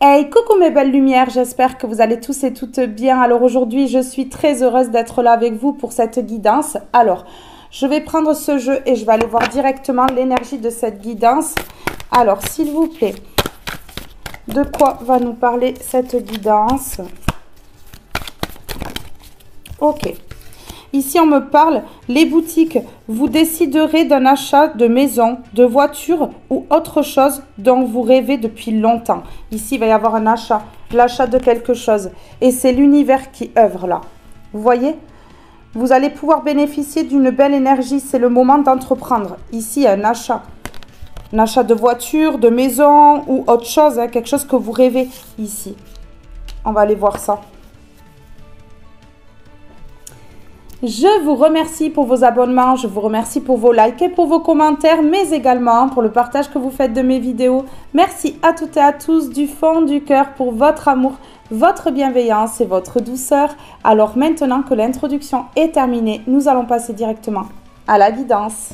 Hey, coucou mes belles lumières, j'espère que vous allez tous et toutes bien. Alors aujourd'hui, je suis très heureuse d'être là avec vous pour cette guidance. Alors, je vais prendre ce jeu et je vais aller voir directement l'énergie de cette guidance. Alors, s'il vous plaît, de quoi va nous parler cette guidance? Ok. Ici, on me parle, les boutiques, vous déciderez d'un achat de maison, de voiture ou autre chose dont vous rêvez depuis longtemps. Ici, il va y avoir un achat, l'achat de quelque chose. Et c'est l'univers qui œuvre là. Vous voyez? Vous allez pouvoir bénéficier d'une belle énergie. C'est le moment d'entreprendre. Ici, un achat. Un achat de voiture, de maison ou autre chose. Hein, quelque chose que vous rêvez ici. On va aller voir ça. Je vous remercie pour vos abonnements, je vous remercie pour vos likes et pour vos commentaires, mais également pour le partage que vous faites de mes vidéos. Merci à toutes et à tous du fond du cœur pour votre amour, votre bienveillance et votre douceur. Alors maintenant que l'introduction est terminée, nous allons passer directement à la guidance.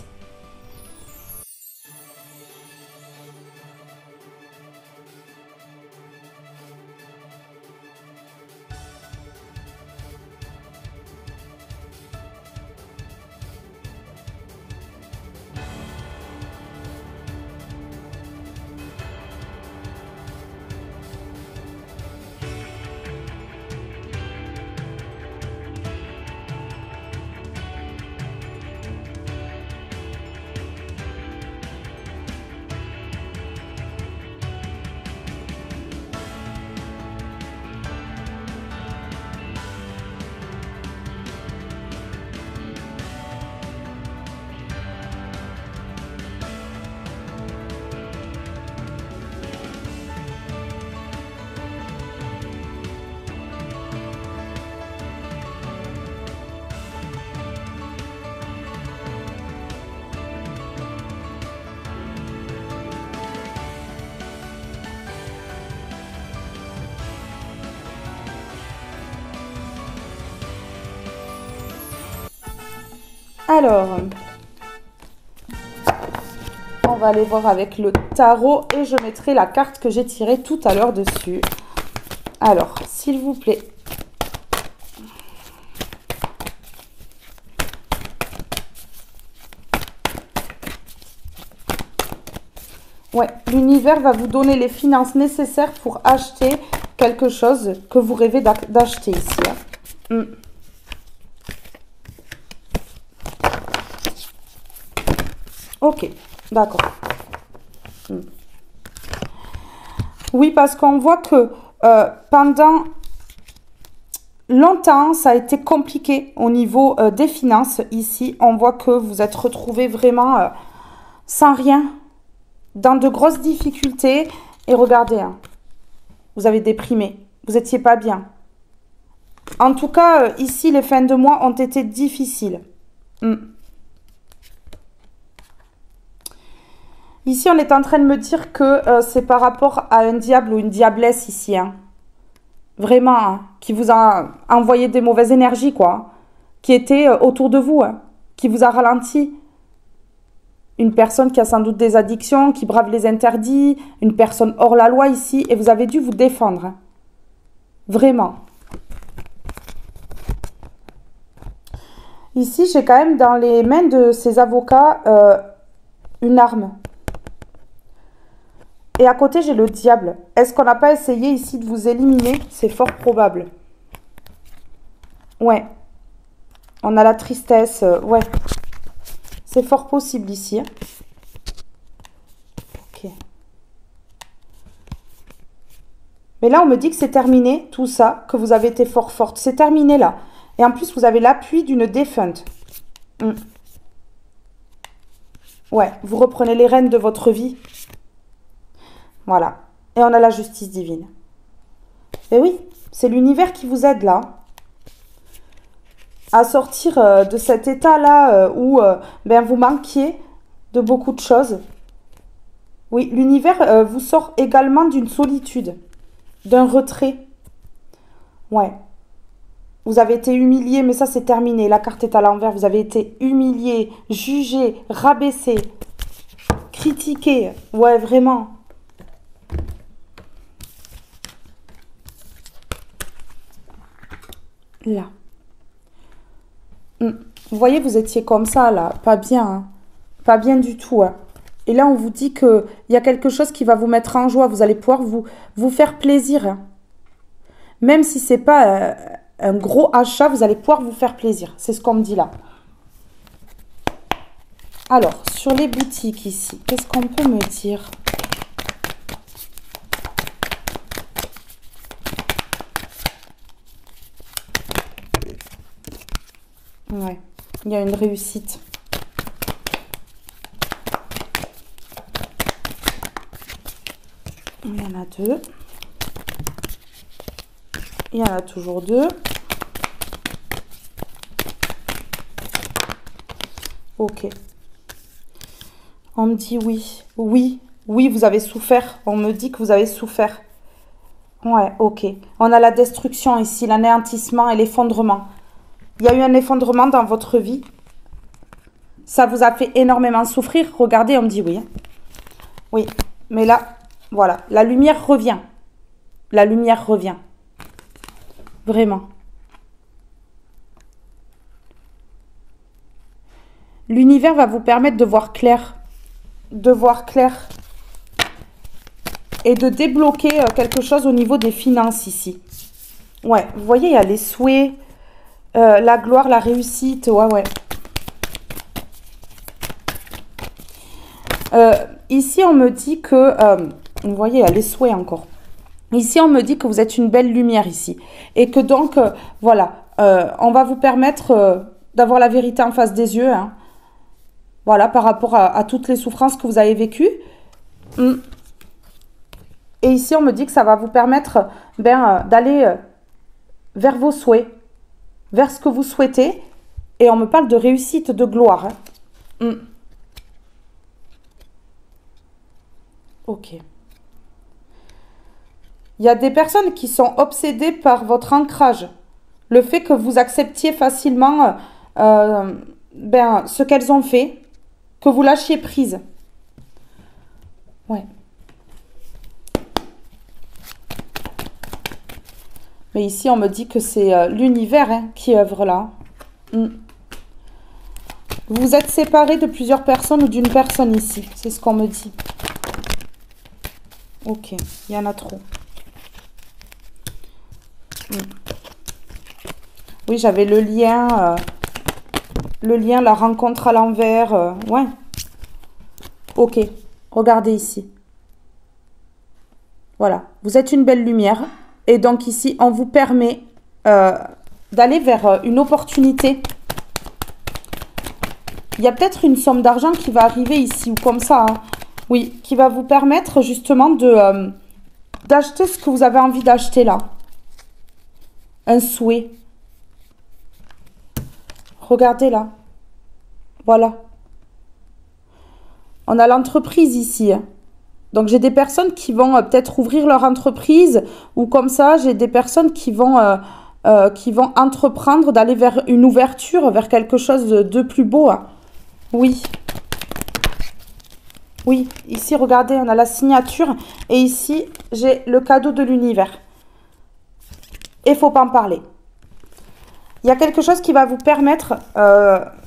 Alors, on va aller voir avec le tarot et je mettrai la carte que j'ai tirée tout à l'heure dessus. Alors, s'il vous plaît. Ouais, l'univers va vous donner les finances nécessaires pour acheter quelque chose que vous rêvez d'acheter ici. Hein. Ok, d'accord. Oui, parce qu'on voit que pendant longtemps, ça a été compliqué au niveau des finances. Ici, on voit que vous êtes retrouvés vraiment sans rien, dans de grosses difficultés. Et regardez, hein, vous avez déprimé, vous n'étiez pas bien. En tout cas, ici, les fins de mois ont été difficiles. Ici, on est en train de me dire que c'est par rapport à un diable ou une diablesse ici. Hein. Vraiment, hein, qui vous a envoyé des mauvaises énergies, quoi. Qui était autour de vous, hein, qui vous a ralenti. Une personne qui a sans doute des addictions, qui brave les interdits, une personne hors la loi ici, et vous avez dû vous défendre. Hein. Vraiment. Ici, j'ai quand même dans les mains de ces avocats une arme. Et à côté, j'ai le diable. Est-ce qu'on n'a pas essayé ici de vous éliminer? C'est fort probable. Ouais. On a la tristesse. Ouais. C'est fort possible ici. Hein. Ok. Mais là, on me dit que c'est terminé, tout ça, que vous avez été fort forte. C'est terminé là. Et en plus, vous avez l'appui d'une défunte. Ouais, vous reprenez les rênes de votre vie. Voilà. Et on a la justice divine. Et oui, c'est l'univers qui vous aide là. À sortir de cet état-là où ben, vous manquiez de beaucoup de choses. Oui, l'univers vous sort également d'une solitude, d'un retrait. Ouais. Vous avez été humilié, mais ça c'est terminé. La carte est à l'envers. Vous avez été humilié, jugé, rabaissé, critiqué. Ouais, vraiment. Là. Vous voyez, vous étiez comme ça, là. Pas bien, hein. Pas bien du tout, hein. Et là, on vous dit qu'il y a quelque chose qui va vous mettre en joie. Vous allez pouvoir vous faire plaisir, hein. Même si c'est pas un gros achat, vous allez pouvoir vous faire plaisir. C'est ce qu'on me dit là. Alors, sur les boutiques ici, qu'est-ce qu'on peut me dire? Ouais, il y a une réussite. Il y en a deux. Il y en a toujours deux. Ok. On me dit oui. Oui. Oui, vous avez souffert. On me dit que vous avez souffert. Ouais, ok. On a la destruction ici, l'anéantissement et l'effondrement. Il y a eu un effondrement dans votre vie. Ça vous a fait énormément souffrir. Regardez, on me dit oui. Oui, mais là, voilà. La lumière revient. La lumière revient. Vraiment. L'univers va vous permettre de voir clair. De voir clair. Et de débloquer quelque chose au niveau des finances ici. Ouais, vous voyez, il y a les souhaits, la gloire, la réussite. Ouais, ouais. Ici, on me dit que... vous voyez, il y a les souhaits encore. Ici, on me dit que vous êtes une belle lumière ici. Et que donc, voilà, on va vous permettre d'avoir la vérité en face des yeux. Hein. Voilà, par rapport à toutes les souffrances que vous avez vécues. Et ici, on me dit que ça va vous permettre d'aller vers vos souhaits, vers ce que vous souhaitez. Et on me parle de réussite, de gloire. Hein. Ok. Il y a des personnes qui sont obsédées par votre ancrage. Le fait que vous acceptiez facilement ce qu'elles ont fait, que vous lâchiez prise. Ouais. Mais ici, on me dit que c'est l'univers qui œuvre là. Vous vous êtes séparés de plusieurs personnes ou d'une personne ici. C'est ce qu'on me dit. Ok, il y en a trop. Oui, j'avais le lien, la rencontre à l'envers. Ouais. Ok, regardez ici. Voilà, vous êtes une belle lumière. Et donc ici, on vous permet d'aller vers une opportunité. Il y a peut-être une somme d'argent qui va arriver ici, ou comme ça. Hein. Oui, qui va vous permettre justement d'acheter ce que vous avez envie d'acheter là. Un souhait. Regardez là. Voilà. On a l'entreprise ici. Hein. Donc, j'ai des personnes qui vont peut-être ouvrir leur entreprise ou comme ça, j'ai des personnes qui vont entreprendre d'aller vers une ouverture, vers quelque chose de plus beau. Hein. Oui. Oui, ici, regardez, on a la signature et ici, j'ai le cadeau de l'univers. Et il ne faut pas en parler. Il y a quelque chose qui va vous permettre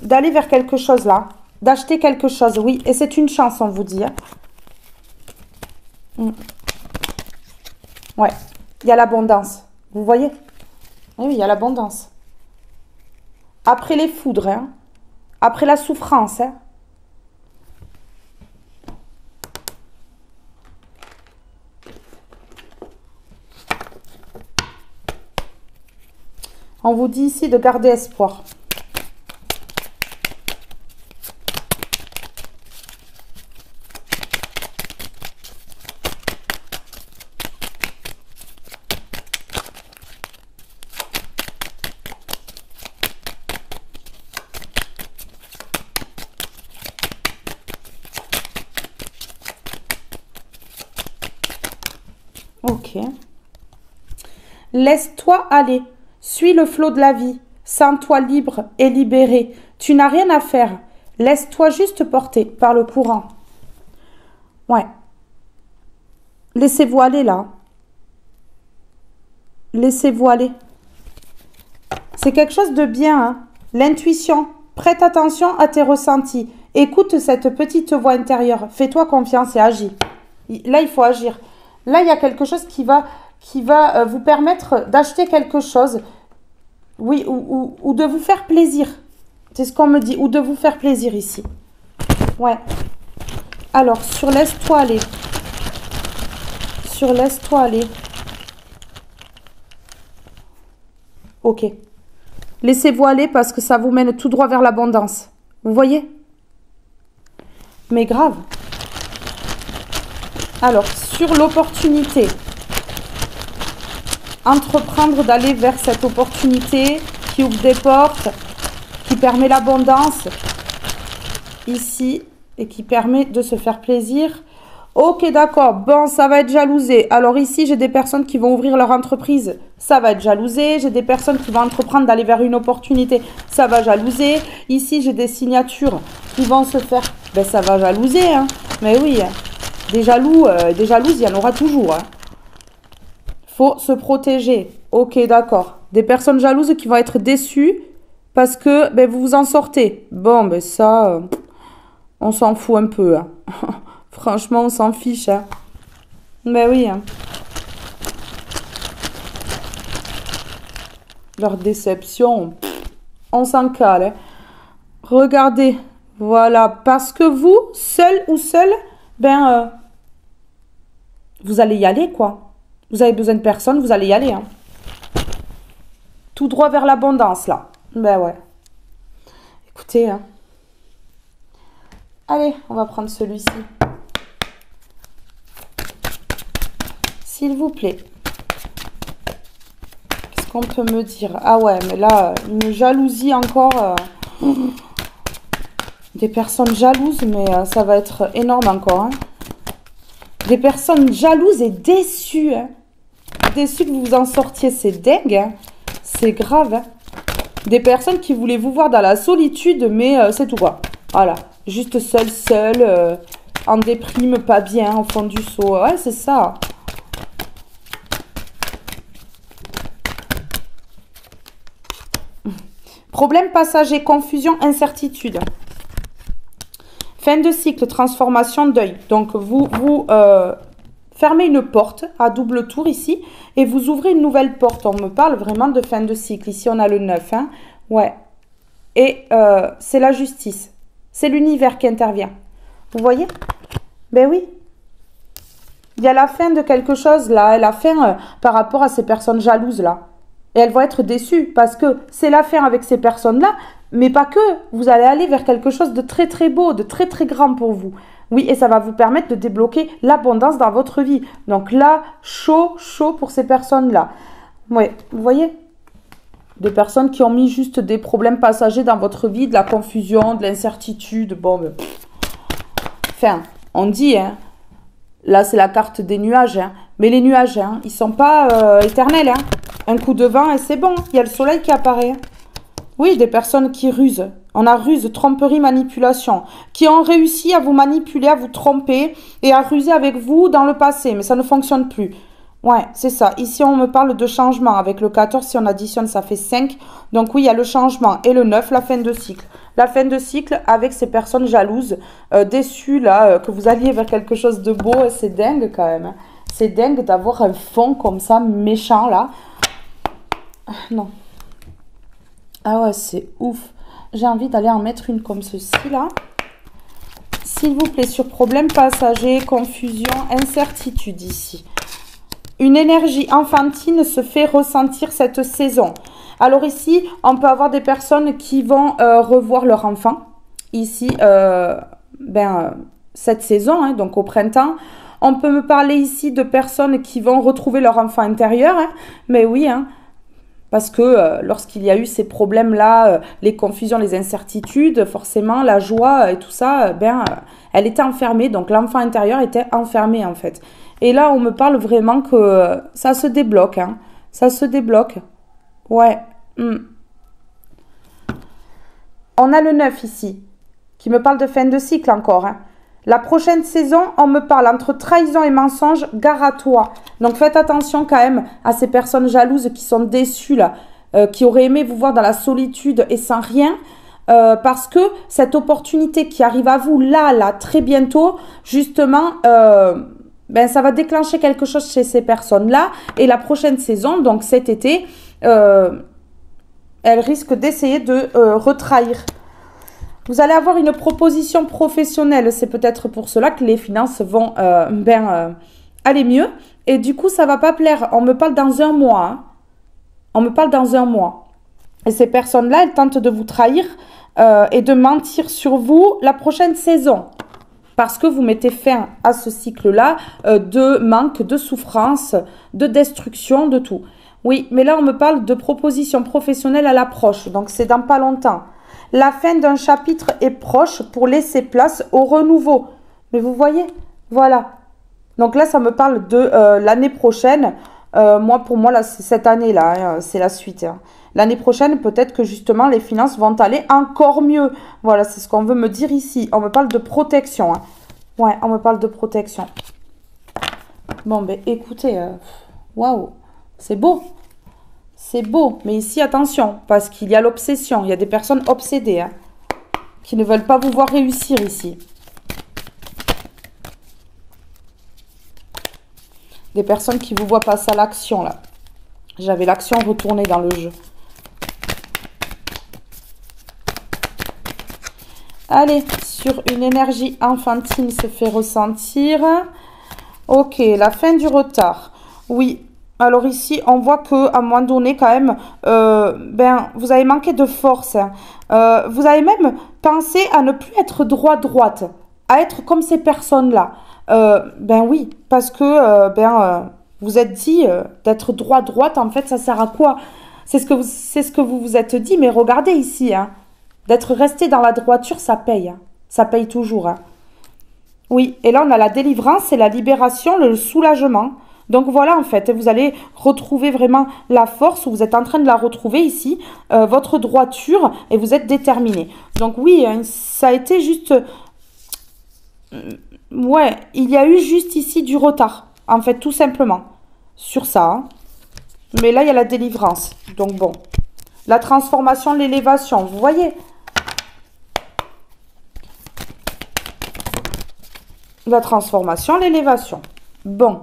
d'aller vers quelque chose là, d'acheter quelque chose, oui. Et c'est une chance, on vous dit. Hein. Ouais, il y a l'abondance. Vous voyez? Oui, il y a l'abondance. Après les foudres, hein. Après la souffrance. Hein. On vous dit ici de garder espoir. Ok. Laisse-toi aller. Suis le flot de la vie. Sens-toi libre et libéré. Tu n'as rien à faire. Laisse-toi juste porter par le courant. Ouais. Laissez-vous aller là. Laissez-vous aller. C'est quelque chose de bien, hein. L'intuition. Prête attention à tes ressentis. Écoute cette petite voix intérieure. Fais-toi confiance et agis. Là, il faut agir. Là, il y a quelque chose qui va vous permettre d'acheter quelque chose. Oui, ou de vous faire plaisir. C'est ce qu'on me dit. Ou de vous faire plaisir ici. Ouais. Alors, sur laisse-toi aller. Sur laisse-toi aller. Ok. Laissez-vous aller parce que ça vous mène tout droit vers l'abondance. Vous voyez? Mais grave. Alors, sur l'opportunité. Entreprendre d'aller vers cette opportunité qui ouvre des portes, qui permet l'abondance ici et qui permet de se faire plaisir. Ok, d'accord. Bon, ça va être jalousé. Alors ici, j'ai des personnes qui vont ouvrir leur entreprise. Ça va être jalousé. J'ai des personnes qui vont entreprendre d'aller vers une opportunité. Ça va jalouser. Ici, j'ai des signatures qui vont se faire. Ben, ça va jalouser, hein. Mais oui, des jaloux, des jalouses, il y en aura toujours, hein. Faut se protéger. Ok, d'accord. Des personnes jalouses qui vont être déçues parce que ben, vous vous en sortez. Bon, ben ça, on s'en fout un peu, hein. Franchement, on s'en fiche, hein. Ben oui, hein. Leur déception, on s'en cale, hein. Regardez, voilà, parce que vous, seul ou seul, ben, vous allez y aller, quoi. Vous avez besoin de personne, vous allez y aller, hein. Tout droit vers l'abondance, là. Ben ouais. Écoutez, hein. Allez, on va prendre celui-ci. S'il vous plaît. Qu'est-ce qu'on peut me dire? Ah ouais, mais là, une jalousie encore. Des personnes jalouses, mais ça va être énorme encore, hein. Des personnes jalouses et déçues, hein. Déçues que vous vous en sortiez, c'est dingue, hein. C'est grave, hein. Des personnes qui voulaient vous voir dans la solitude, mais c'est tout, quoi. Voilà, juste seul, en déprime, pas bien, au fond du seau. Ouais, c'est ça. Problème passager, confusion, incertitude. Fin de cycle, transformation, deuil. Donc, vous fermez une porte à double tour ici et vous ouvrez une nouvelle porte. On me parle vraiment de fin de cycle. Ici, on a le 9. Hein. Ouais. Et c'est la justice. C'est l'univers qui intervient. Vous voyez? Ben oui. Il y a la fin de quelque chose là. La fin par rapport à ces personnes jalouses là. Et elles vont être déçues parce que c'est la fin avec ces personnes-là. Mais pas que. Vous allez aller vers quelque chose de très très beau, de très très grand pour vous. Oui, et ça va vous permettre de débloquer l'abondance dans votre vie. Donc là, chaud pour ces personnes-là. Oui, vous voyez? Des personnes qui ont mis juste des problèmes passagers dans votre vie, de la confusion, de l'incertitude. Bon, mais... Enfin, on dit, hein, là c'est la carte des nuages, hein, mais les nuages, hein, ils sont pas éternels. Hein. Un coup de vent et c'est bon, il y a le soleil qui apparaît. Oui, des personnes qui rusent. On a ruse, tromperie, manipulation. Qui ont réussi à vous manipuler, à vous tromper et à ruser avec vous dans le passé. Mais ça ne fonctionne plus. Ouais, c'est ça. Ici, on me parle de changement. Avec le 14, si on additionne, ça fait 5. Donc oui, il y a le changement. Et le 9, la fin de cycle. La fin de cycle avec ces personnes jalouses, déçues, là, que vous alliez vers quelque chose de beau. Et c'est dingue quand même. Hein. C'est dingue d'avoir un fond comme ça, méchant, là. Non. Ah ouais, c'est ouf. J'ai envie d'aller en mettre une comme ceci, là. S'il vous plaît, sur problème passager, confusion, incertitude ici. Une énergie enfantine se fait ressentir cette saison. Alors ici, on peut avoir des personnes qui vont revoir leur enfant. Ici, cette saison, hein, donc au printemps. On peut me parler ici de personnes qui vont retrouver leur enfant intérieur. Hein. Mais oui, hein. Parce que lorsqu'il y a eu ces problèmes-là, les confusions, les incertitudes, forcément, la joie et tout ça, elle était enfermée. Donc, l'enfant intérieur était enfermé, en fait. Et là, on me parle vraiment que ça se débloque. Hein. Ça se débloque. Ouais. On a le 9 ici, qui me parle de fin de cycle encore. Hein. La prochaine saison, on me parle entre trahison et mensonge, gare à toi. Donc faites attention quand même à ces personnes jalouses qui sont déçues là. qui auraient aimé vous voir dans la solitude et sans rien. Parce que cette opportunité qui arrive à vous là, très bientôt, justement, ben, ça va déclencher quelque chose chez ces personnes-là. Et la prochaine saison, donc cet été, elles risquent d'essayer de retrahir. Vous allez avoir une proposition professionnelle. C'est peut-être pour cela que les finances vont aller mieux. Et du coup, ça va pas plaire. On me parle dans un mois. Hein. On me parle dans un mois. Et ces personnes-là, elles tentent de vous trahir et de mentir sur vous la prochaine saison. Parce que vous mettez fin à ce cycle-là de manque, de souffrance, de destruction, de tout. Oui, mais là, on me parle de propositions professionnelles à l'approche. Donc, c'est dans pas longtemps. La fin d'un chapitre est proche pour laisser place au renouveau. Mais vous voyez, voilà. Donc là, ça me parle de l'année prochaine. Pour moi, là, c'est cette année-là, hein, c'est la suite. Hein. L'année prochaine, peut-être que justement, les finances vont aller encore mieux. Voilà, c'est ce qu'on veut me dire ici. On me parle de protection. Hein. Ouais, on me parle de protection. Bon, ben écoutez, waouh, c'est beau. C'est beau. Mais ici, attention, parce qu'il y a l'obsession. Il y a des personnes obsédées hein, qui ne veulent pas vous voir réussir ici. Des personnes qui vous voient passer à l'action, là. J'avais l'action retournée dans le jeu. Allez, sur une énergie enfantine se fait ressentir. Ok, la fin du retard. Oui, alors ici, on voit qu'à un moment donné, quand même, vous avez manqué de force. Hein. Vous avez même pensé à ne plus être droite, à être comme ces personnes-là. Oui, parce que vous êtes dit d'être droite, en fait, ça sert à quoi? C'est ce que vous vous êtes dit, mais regardez ici, hein. D'être resté dans la droiture, ça paye. Hein. Ça paye toujours. Hein. Oui, et là, on a la délivrance et la libération, le soulagement. Donc voilà, en fait, vous allez retrouver vraiment la force, vous êtes en train de la retrouver ici, votre droiture, et vous êtes déterminé. Donc oui, hein, ça a été juste... ouais, il y a eu juste ici du retard, en fait, tout simplement, sur ça. Hein. Mais là, il y a la délivrance. Donc bon, la transformation, l'élévation, vous voyez ? La transformation, l'élévation. Bon.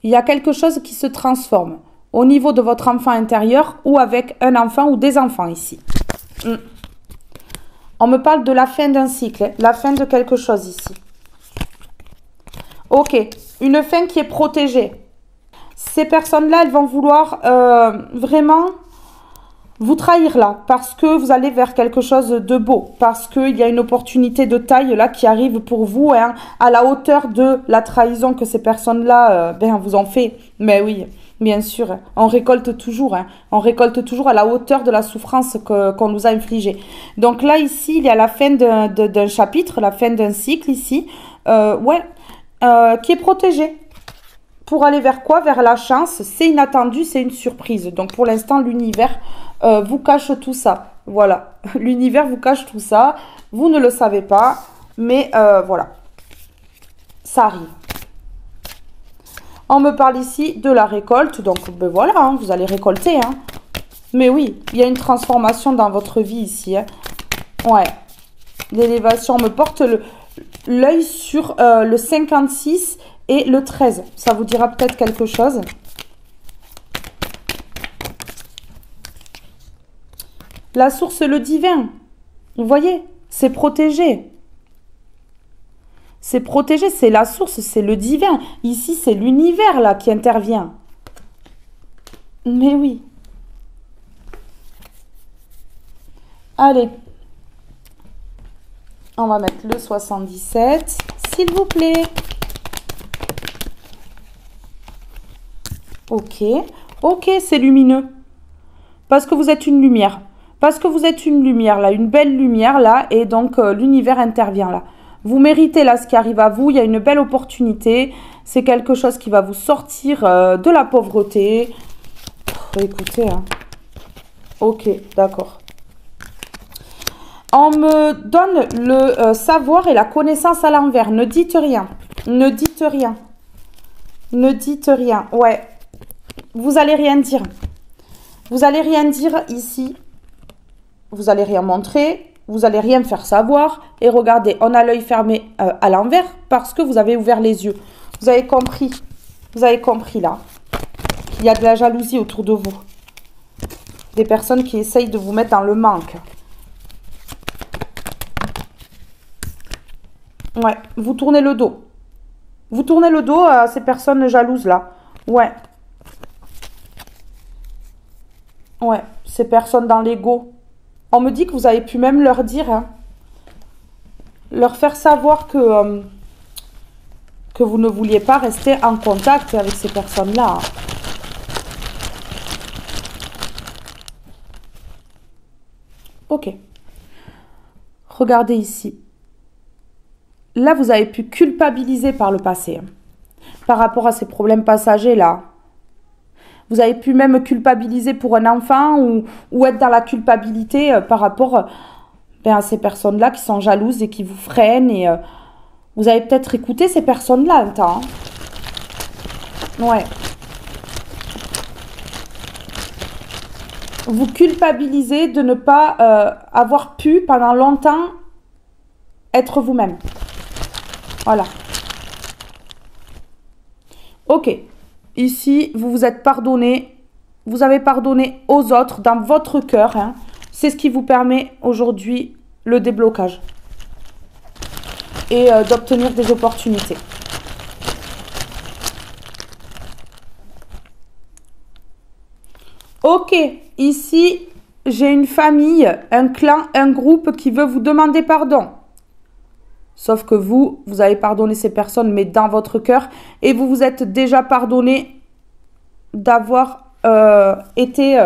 Il y a quelque chose qui se transforme au niveau de votre enfant intérieur ou avec un enfant ou des enfants ici. On me parle de la fin d'un cycle, la fin de quelque chose ici. Ok, une fin qui est protégée. Ces personnes-là, elles vont vouloir vraiment vous trahir là, parce que vous allez vers quelque chose de beau, parce qu'il y a une opportunité de taille là qui arrive pour vous, hein, à la hauteur de la trahison que ces personnes-là vous ont fait. Mais oui, bien sûr, on récolte toujours, hein, on récolte toujours à la hauteur de la souffrance qu'on nous a infligée. Donc là, ici, il y a la fin d'un chapitre, la fin d'un cycle ici, qui est protégé. Pour aller vers quoi? Vers la chance, c'est inattendu, c'est une surprise. Donc pour l'instant, l'univers vous cache tout ça. Voilà, l'univers vous cache tout ça. Vous ne le savez pas, mais voilà, ça arrive. On me parle ici de la récolte, donc voilà, hein, vous allez récolter. Hein. Mais oui, il y a une transformation dans votre vie ici. Hein. Ouais, l'élévation me porte l'œil sur le 56 et le 13. Ça vous dira peut-être quelque chose. La source, le divin. Vous voyez, c'est protégé. C'est protégé, c'est la source, c'est le divin. Ici, c'est l'univers là qui intervient. Mais oui. Allez. On va mettre le 77, s'il vous plaît. Ok. Ok, c'est lumineux. Parce que vous êtes une lumière. Parce que vous êtes une lumière là, une belle lumière là. Et donc, l'univers intervient là. Vous méritez là ce qui arrive à vous. Il y a une belle opportunité. C'est quelque chose qui va vous sortir de la pauvreté. Écoutez, hein. Ok, d'accord. On me donne le savoir et la connaissance à l'envers. Ne dites rien. Ne dites rien. Ne dites rien. Ouais. vous allez rien dire. Vous allez rien dire ici. Vous allez rien montrer. Vous allez rien faire savoir. Et regardez, on a l'œil fermé à l'envers parce que vous avez ouvert les yeux. Vous avez compris. Vous avez compris là. Il y a de la jalousie autour de vous. Des personnes qui essayent de vous mettre dans le manque. Ouais, vous tournez le dos. Vous tournez le dos à ces personnes jalouses là. Ouais. Ouais, ces personnes dans l'ego. On me dit que vous avez pu même leur dire, hein, leur faire savoir que vous ne vouliez pas rester en contact avec ces personnes-là. Ok. Regardez ici. Là, vous avez pu culpabiliser par le passé. Hein, par rapport à ces problèmes passagers là. Vous avez pu même culpabiliser pour un enfant ou être dans la culpabilité par rapport à ces personnes-là qui sont jalouses et qui vous freinent. Et vous avez peut-être écouté ces personnes-là un temps. Hein. Ouais. Vous culpabilisez de ne pas avoir pu pendant longtemps être vous-même. Voilà. Ok. Ici, vous vous êtes pardonné. Vous avez pardonné aux autres dans votre cœur. Hein. C'est ce qui vous permet aujourd'hui le déblocage. Et d'obtenir des opportunités. Ok. Ici, j'ai une famille, un clan, un groupe qui veut vous demander pardon. Sauf que vous avez pardonné ces personnes, mais dans votre cœur. Et vous vous êtes déjà pardonné d'avoir été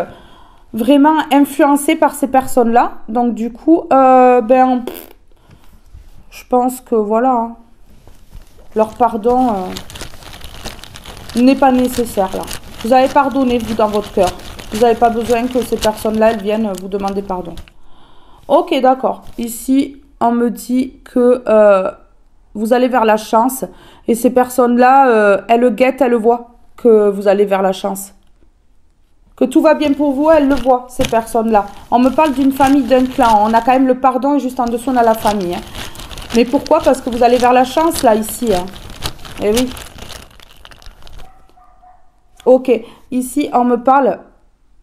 vraiment influencé par ces personnes-là. Donc, du coup, je pense que, voilà, hein, leur pardon n'est pas nécessaire, là. Vous avez pardonné, vous, dans votre cœur. Vous n'avez pas besoin que ces personnes-là, elles viennent vous demander pardon. Ok, d'accord. Ici, on me dit que vous allez vers la chance. Et ces personnes-là, elles guettent, elles voient que vous allez vers la chance. Que tout va bien pour vous, elles le voient, ces personnes-là. On me parle d'une famille, d'un clan. On a quand même le pardon et juste en dessous, on a la famille. Hein. Mais pourquoi? Parce que vous allez vers la chance, là, ici. Hein. Eh oui. Ok. Ici, on me parle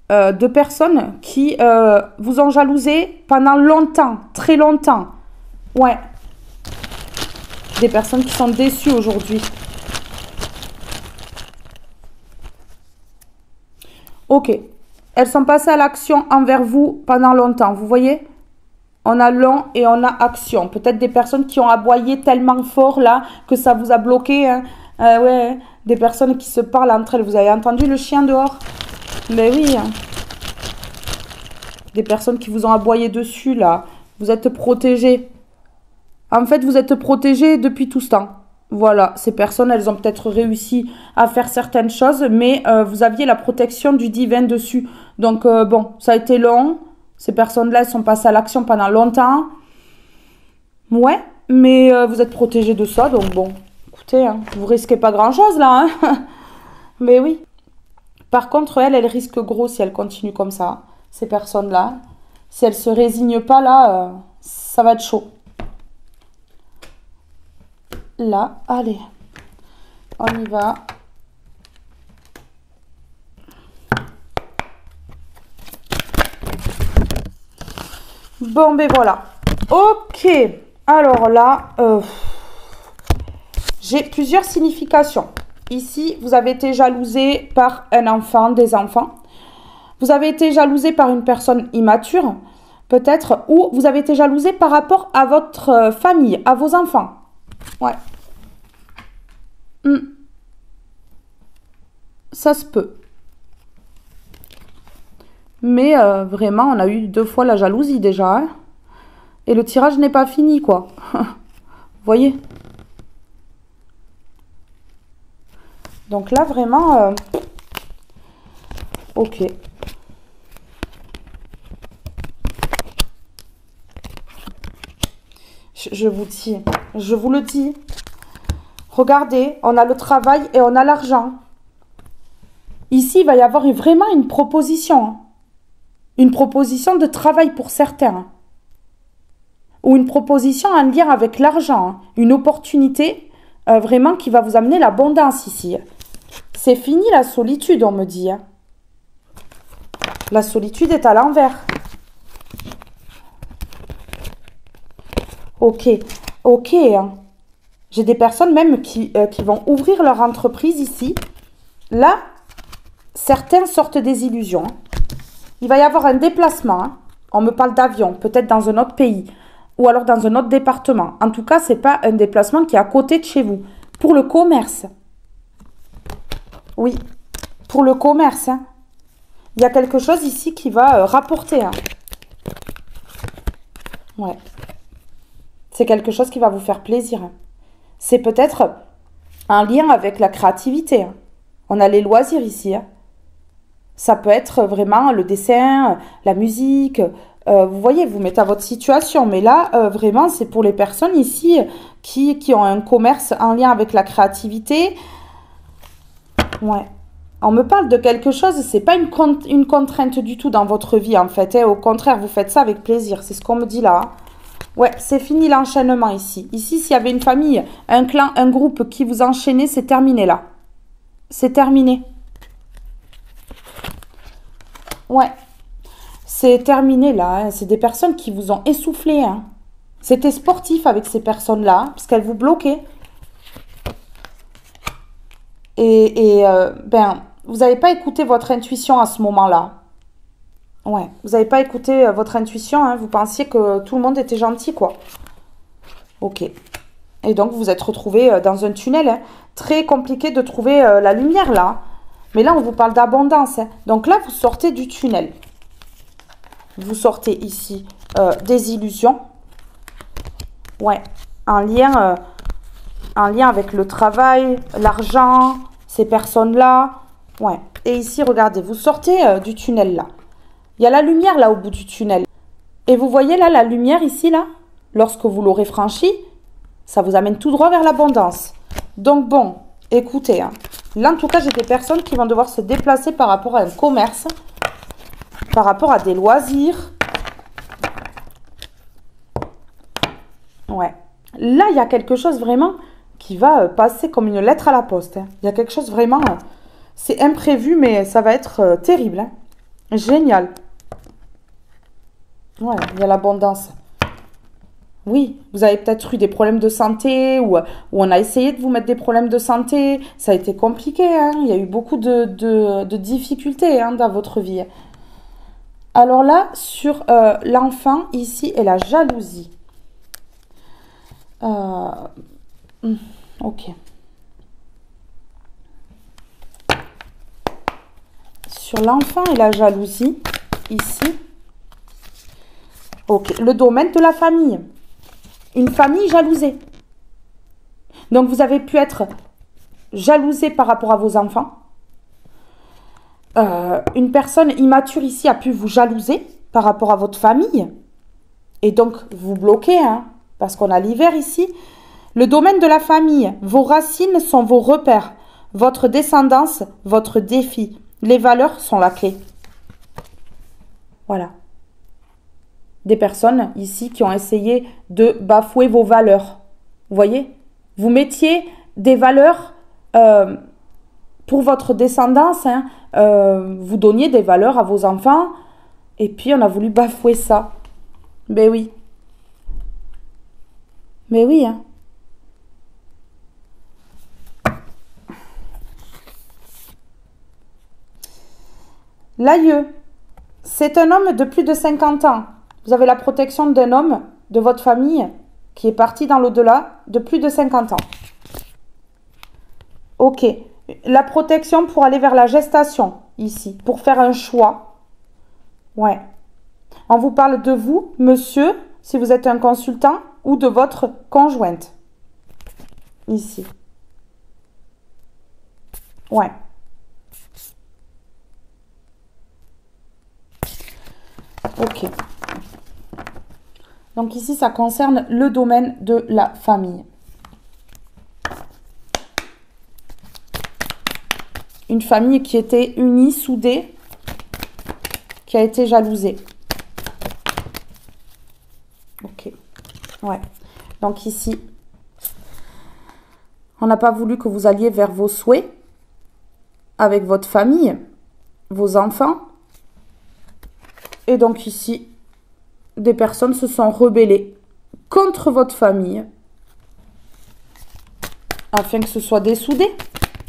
de personnes qui vous ont jalousé pendant longtemps, très longtemps. Ouais. Des personnes qui sont déçues aujourd'hui. Ok. Elles sont passées à l'action envers vous pendant longtemps. Vous voyez? On a long et on a action. Peut-être des personnes qui ont aboyé tellement fort là que ça vous a bloqué. Hein. Ouais. Des personnes qui se parlent entre elles. Vous avez entendu le chien dehors? Mais oui. Hein. Des personnes qui vous ont aboyé dessus là. Vous êtes protégés. En fait, vous êtes protégés depuis tout ce temps. Voilà, ces personnes, elles ont peut-être réussi à faire certaines choses, mais vous aviez la protection du divin dessus. Donc, bon, ça a été long. Ces personnes-là, elles sont passées à l'action pendant longtemps. Ouais, mais vous êtes protégés de ça, donc bon, écoutez, hein, vous risquez pas grand-chose là. Hein. Mais oui. Par contre, elles risquent gros si elles continuent comme ça, ces personnes-là. Si elles se résignent pas là, ça va être chaud. Là, allez, on y va. Bon, ben voilà. Ok, alors là, j'ai plusieurs significations. Ici, vous avez été jalousé par un enfant, des enfants. Vous avez été jalousé par une personne immature, peut-être, ou vous avez été jalousé par rapport à votre famille, à vos enfants. Ouais. Ça se peut. Mais vraiment, on a eu 2 fois la jalousie déjà. Hein. Et le tirage n'est pas fini, quoi. Vous voyez? Donc là, vraiment... ok. Je vous dis, je vous le dis. Regardez, on a le travail et on a l'argent. Ici, il va y avoir vraiment une proposition. Hein. Une proposition de travail pour certains. Hein. Ou une proposition en lien avec l'argent. Hein. Une opportunité vraiment qui va vous amener l'abondance ici. C'est fini la solitude, on me dit. Hein. La solitude est à l'envers. Ok, ok. Hein. J'ai des personnes même qui vont ouvrir leur entreprise ici. Là, certains sortent des illusions. Il va y avoir un déplacement. Hein. On me parle d'avion, peut-être dans un autre pays. Ou alors dans un autre département. En tout cas, ce n'est pas un déplacement qui est à côté de chez vous. Pour le commerce. Oui, pour le commerce. Hein. Il y a quelque chose ici qui va rapporter. Hein. Ouais. C'est quelque chose qui va vous faire plaisir. Hein. C'est peut-être un lien avec la créativité. Hein. On a les loisirs ici. Hein. Ça peut être vraiment le dessin, la musique. Vous voyez, vous mettez à votre situation. Mais là, vraiment, c'est pour les personnes ici qui ont un commerce en lien avec la créativité. Ouais. On me parle de quelque chose, c'est pas une contrainte du tout dans votre vie, en fait. Hein. Au contraire, vous faites ça avec plaisir. C'est ce qu'on me dit là. Hein. Ouais, c'est fini l'enchaînement ici. Ici, s'il y avait une famille, un clan, un groupe qui vous enchaînait, c'est terminé là. C'est terminé. Ouais. C'est terminé là. Hein. C'est des personnes qui vous ont essoufflé. Hein. C'était sportif avec ces personnes-là, parce qu'elles vous bloquaient. Ben, vous n'avez pas écouté votre intuition à ce moment-là. Ouais, vous n'avez pas écouté votre intuition, hein. Vous pensiez que tout le monde était gentil, quoi. Ok. Et donc, vous vous êtes retrouvé dans un tunnel. Hein. Très compliqué de trouver la lumière, là. Mais là, on vous parle d'abondance. Hein. Donc là, vous sortez du tunnel. Vous sortez ici des illusions. Ouais, en lien avec le travail, l'argent, ces personnes-là. Ouais. Et ici, regardez, vous sortez du tunnel, là. Il y a la lumière, là, au bout du tunnel. Et vous voyez, là, la lumière, ici, là, lorsque vous l'aurez franchie, ça vous amène tout droit vers l'abondance. Donc, bon, écoutez, hein. Là, en tout cas, j'ai des personnes qui vont devoir se déplacer par rapport à un commerce, par rapport à des loisirs. Ouais. Là, il y a quelque chose vraiment qui va passer comme une lettre à la poste. Hein. Il y a quelque chose vraiment... c'est imprévu, mais ça va être terrible. Hein. Génial. Ouais, il y a l'abondance. Oui, vous avez peut-être eu des problèmes de santé ou on a essayé de vous mettre des problèmes de santé. Ça a été compliqué. Hein. Il y a eu beaucoup de difficultés hein, dans votre vie. Alors là, sur l'enfant, ici, et la jalousie. Ok. Sur l'enfant et la jalousie, ici. Ok, le domaine de la famille. Une famille jalousée. Donc, vous avez pu être jalousé par rapport à vos enfants. Une personne immature ici a pu vous jalouser par rapport à votre famille. Et donc, vous bloquez, hein, parce qu'on a l'hiver ici. Le domaine de la famille, vos racines sont vos repères. Votre descendance, votre défi. Les valeurs sont la clé. Voilà. Des personnes ici qui ont essayé de bafouer vos valeurs. Vous voyez? Vous mettiez des valeurs pour votre descendance. Hein, vous donniez des valeurs à vos enfants. Et puis, on a voulu bafouer ça. Ben oui. Mais oui, hein. L'aïeux, c'est un homme de plus de 50 ans. Vous avez la protection d'un homme de votre famille qui est parti dans l'au-delà de plus de 50 ans. Ok. La protection pour aller vers la gestation, ici, pour faire un choix. Ouais. On vous parle de vous, monsieur, si vous êtes un consultant, ou de votre conjointe. Ici. Ouais. Ok. Donc ici, ça concerne le domaine de la famille. Une famille qui était unie, soudée, qui a été jalousée. Ok. Ouais. Donc ici, on n'a pas voulu que vous alliez vers vos souhaits avec votre famille, vos enfants. Et donc ici, des personnes se sont rebellées contre votre famille afin que ce soit dessoudé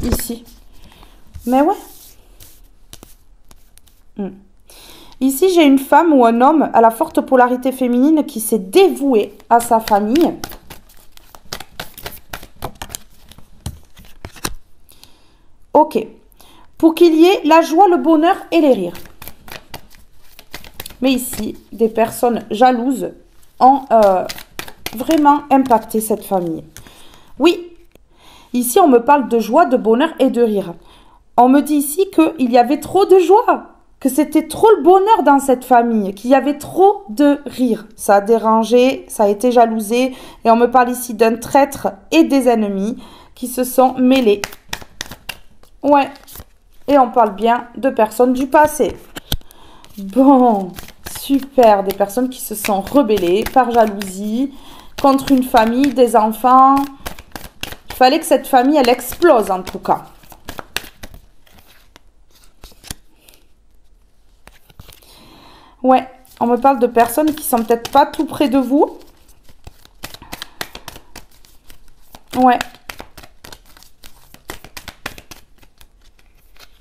ici. Mais ouais. Ici, j'ai une femme ou un homme à la forte polarité féminine qui s'est dévoué à sa famille. Ok. Pour qu'il y ait la joie, le bonheur et les rires. Mais ici, des personnes jalouses ont vraiment impacté cette famille. Oui, ici, on me parle de joie, de bonheur et de rire. On me dit ici qu'il y avait trop de joie, que c'était trop le bonheur dans cette famille, qu'il y avait trop de rire. Ça a dérangé, ça a été jalousé. Et on me parle ici d'un traître et des ennemis qui se sont mêlés. Ouais, et on parle bien de personnes du passé. Bon, super, des personnes qui se sont rebellées par jalousie contre une famille, des enfants. Il fallait que cette famille, elle explose en tout cas. Ouais, on me parle de personnes qui sont peut-être pas tout près de vous. Ouais.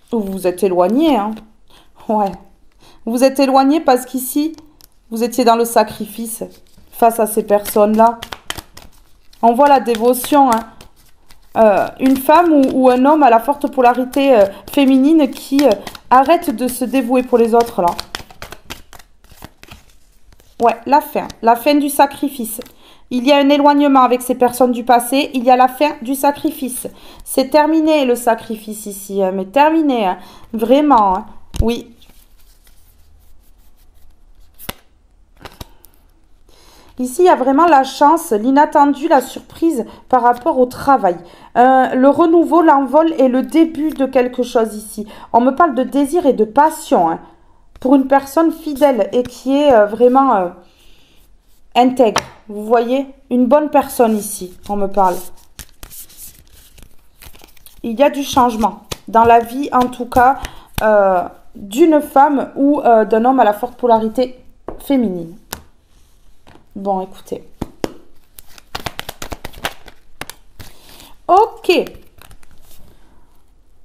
Vous vous êtes éloigné, hein. Ouais. Vous êtes éloigné parce qu'ici, vous étiez dans le sacrifice face à ces personnes-là. On voit la dévotion, hein. Une femme ou un homme à la forte polarité féminine qui arrête de se dévouer pour les autres, là. Ouais, la fin du sacrifice. Il y a un éloignement avec ces personnes du passé, il y a la fin du sacrifice. C'est terminé le sacrifice ici, hein, mais terminé, hein, vraiment, hein. Oui. Ici, il y a vraiment la chance, l'inattendu, la surprise par rapport au travail. Le renouveau, l'envol et le début de quelque chose ici. On me parle de désir et de passion, hein, pour une personne fidèle et qui est vraiment intègre. Vous voyez, une bonne personne ici, on me parle. Il y a du changement dans la vie, en tout cas, d'une femme ou d'un homme à la forte polarité féminine. Bon, écoutez. Ok.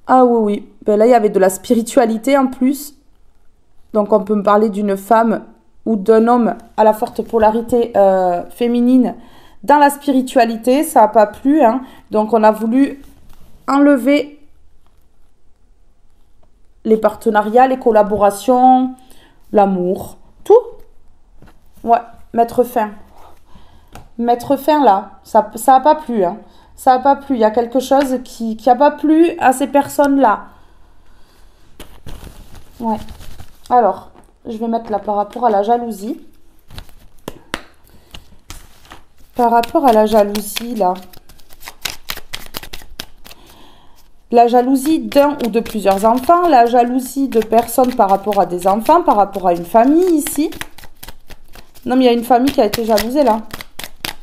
Ah oui, oui. Ben là, il y avait de la spiritualité en plus. Donc, on peut me parler d'une femme ou d'un homme à la forte polarité féminine dans la spiritualité. Ça n'a pas plu, hein. Donc, on a voulu enlever les partenariats, les collaborations, l'amour, tout. Ouais. Mettre fin. Mettre fin là. Ça n'a pas plu. Hein. Ça n'a pas plu. Il y a quelque chose qui n'a pas plu à ces personnes-là. Ouais. Alors, je vais mettre là par rapport à la jalousie. Par rapport à la jalousie, là. La jalousie d'un ou de plusieurs enfants. La jalousie de personnes par rapport à des enfants, par rapport à une famille ici. Non, mais il y a une famille qui a été jalousée, là.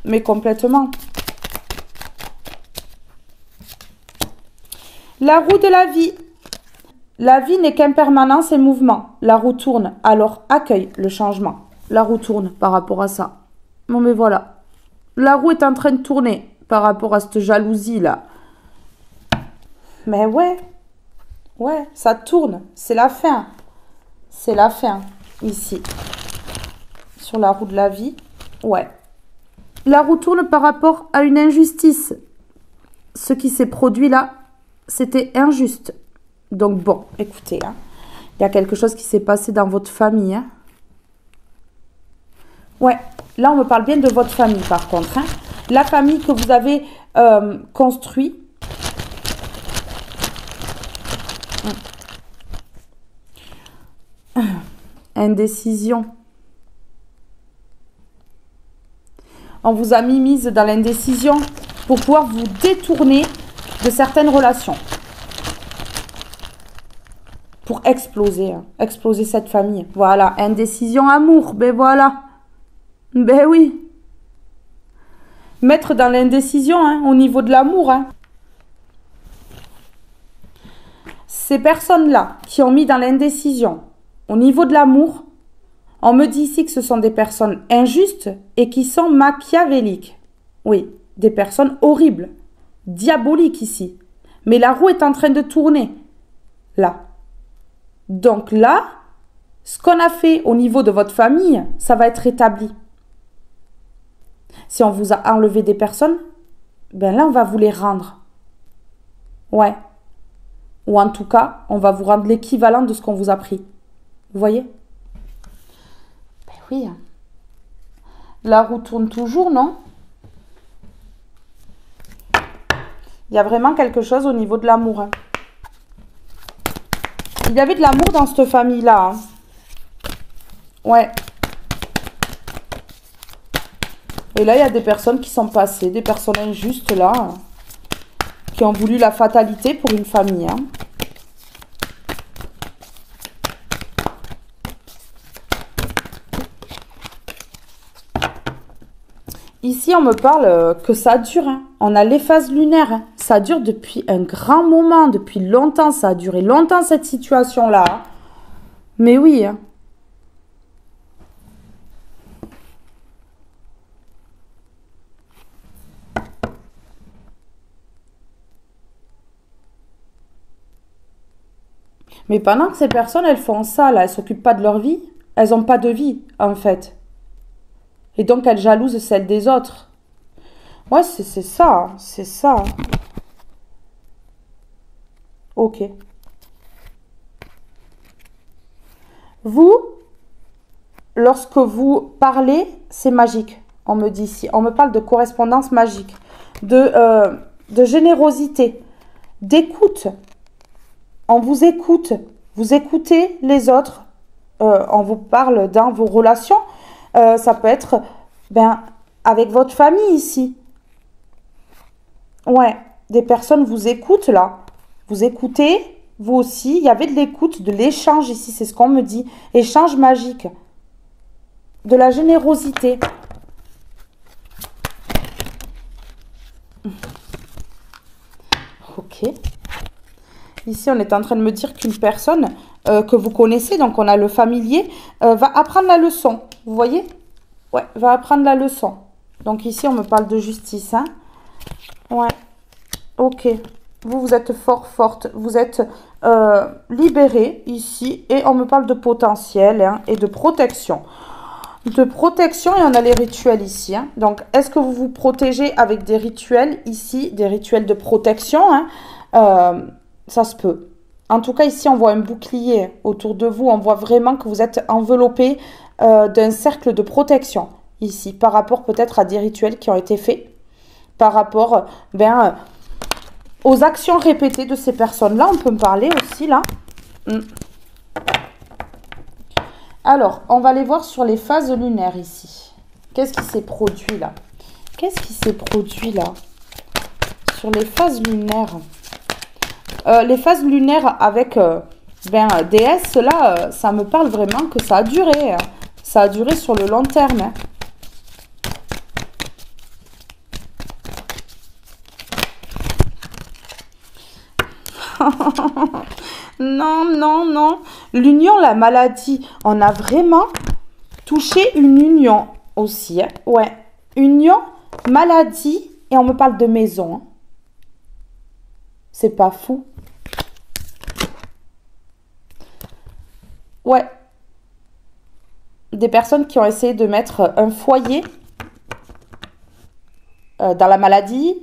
Mais complètement. La roue de la vie. La vie n'est qu'impermanence et mouvement. La roue tourne, alors accueille le changement. La roue tourne par rapport à ça. Non, mais voilà. La roue est en train de tourner par rapport à cette jalousie-là. Mais ouais. Ouais, ça tourne. C'est la fin. C'est la fin, ici. Sur la roue de la vie, ouais. La roue tourne par rapport à une injustice. Ce qui s'est produit là, c'était injuste. Donc bon, écoutez, hein, il y a quelque chose qui s'est passé dans votre famille. Hein. Ouais, là on me parle bien de votre famille par contre. Hein. La famille que vous avez construite. Indécision. On vous a mis mise dans l'indécision pour pouvoir vous détourner de certaines relations. pour exploser, hein, exploser cette famille. Voilà, indécision, amour, ben voilà. Ben oui. Mettre dans l'indécision, hein, au niveau de l'amour. Hein. Ces personnes-là qui ont mis dans l'indécision, au niveau de l'amour, on me dit ici que ce sont des personnes injustes et qui sont machiavéliques. Oui, des personnes horribles, diaboliques ici. Mais la roue est en train de tourner, là. Donc là, ce qu'on a fait au niveau de votre famille, ça va être rétabli. Si on vous a enlevé des personnes, ben là, on va vous les rendre. Ouais. Ou en tout cas, on va vous rendre l'équivalent de ce qu'on vous a pris. Vous voyez? Ben oui. La roue tourne toujours, non? Il y a vraiment quelque chose au niveau de l'amour. Hein. Il y avait de l'amour dans cette famille-là. Hein. Ouais. Et là, il y a des personnes qui sont passées, des personnes injustes, là, qui ont voulu la fatalité pour une famille. Hein. Ici, on me parle que ça dure. Hein. On a les phases lunaires. Hein. Ça dure depuis un grand moment, depuis longtemps. Ça a duré longtemps, cette situation-là. Hein. Mais oui. Hein. Mais pendant que ces personnes, elles font ça, là, elles s'occupent pas de leur vie, elles n'ont pas de vie, en fait. Et donc, elles jalousent celle des autres. Ouais, c'est ça, c'est ça. Ok. Vous, lorsque vous parlez, c'est magique, on me dit ici. On me parle de correspondance magique, de générosité, d'écoute. On vous écoute, vous écoutez les autres, on vous parle dans vos relations, ça peut être avec votre famille ici. Ouais, des personnes vous écoutent là, vous écoutez, vous aussi, il y avait de l'écoute, de l'échange ici, c'est ce qu'on me dit, échange magique, de la générosité. Ok. Ici, on est en train de me dire qu'une personne que vous connaissez, donc on a le familier, va apprendre la leçon. Vous voyez? Ouais, va apprendre la leçon. Donc ici, on me parle de justice. Hein? Ouais. Ok. Vous êtes forte. Vous êtes libérée ici. Et on me parle de potentiel hein, et de protection. De protection et on a les rituels ici. Hein. Donc, est-ce que vous vous protégez avec des rituels ici? Des rituels de protection hein, ça se peut. En tout cas, ici, on voit un bouclier autour de vous. On voit vraiment que vous êtes enveloppé d'un cercle de protection ici, par rapport peut-être à des rituels qui ont été faits, par rapport aux actions répétées de ces personnes-là. On peut me parler aussi, là. Alors, on va aller voir sur les phases lunaires ici. Qu'est-ce qui s'est produit, là? Qu'est-ce qui s'est produit, là? Sur les phases lunaires. Les phases lunaires avec DS, là, ça me parle vraiment que ça a duré. Hein. Ça a duré sur le long terme. Hein. Non. L'union, la maladie, on a vraiment touché une union aussi. Hein. Ouais. Union, maladie, et on me parle de maison. Hein. C'est pas fou. Ouais. Des personnes qui ont essayé de mettre un foyer dans la maladie,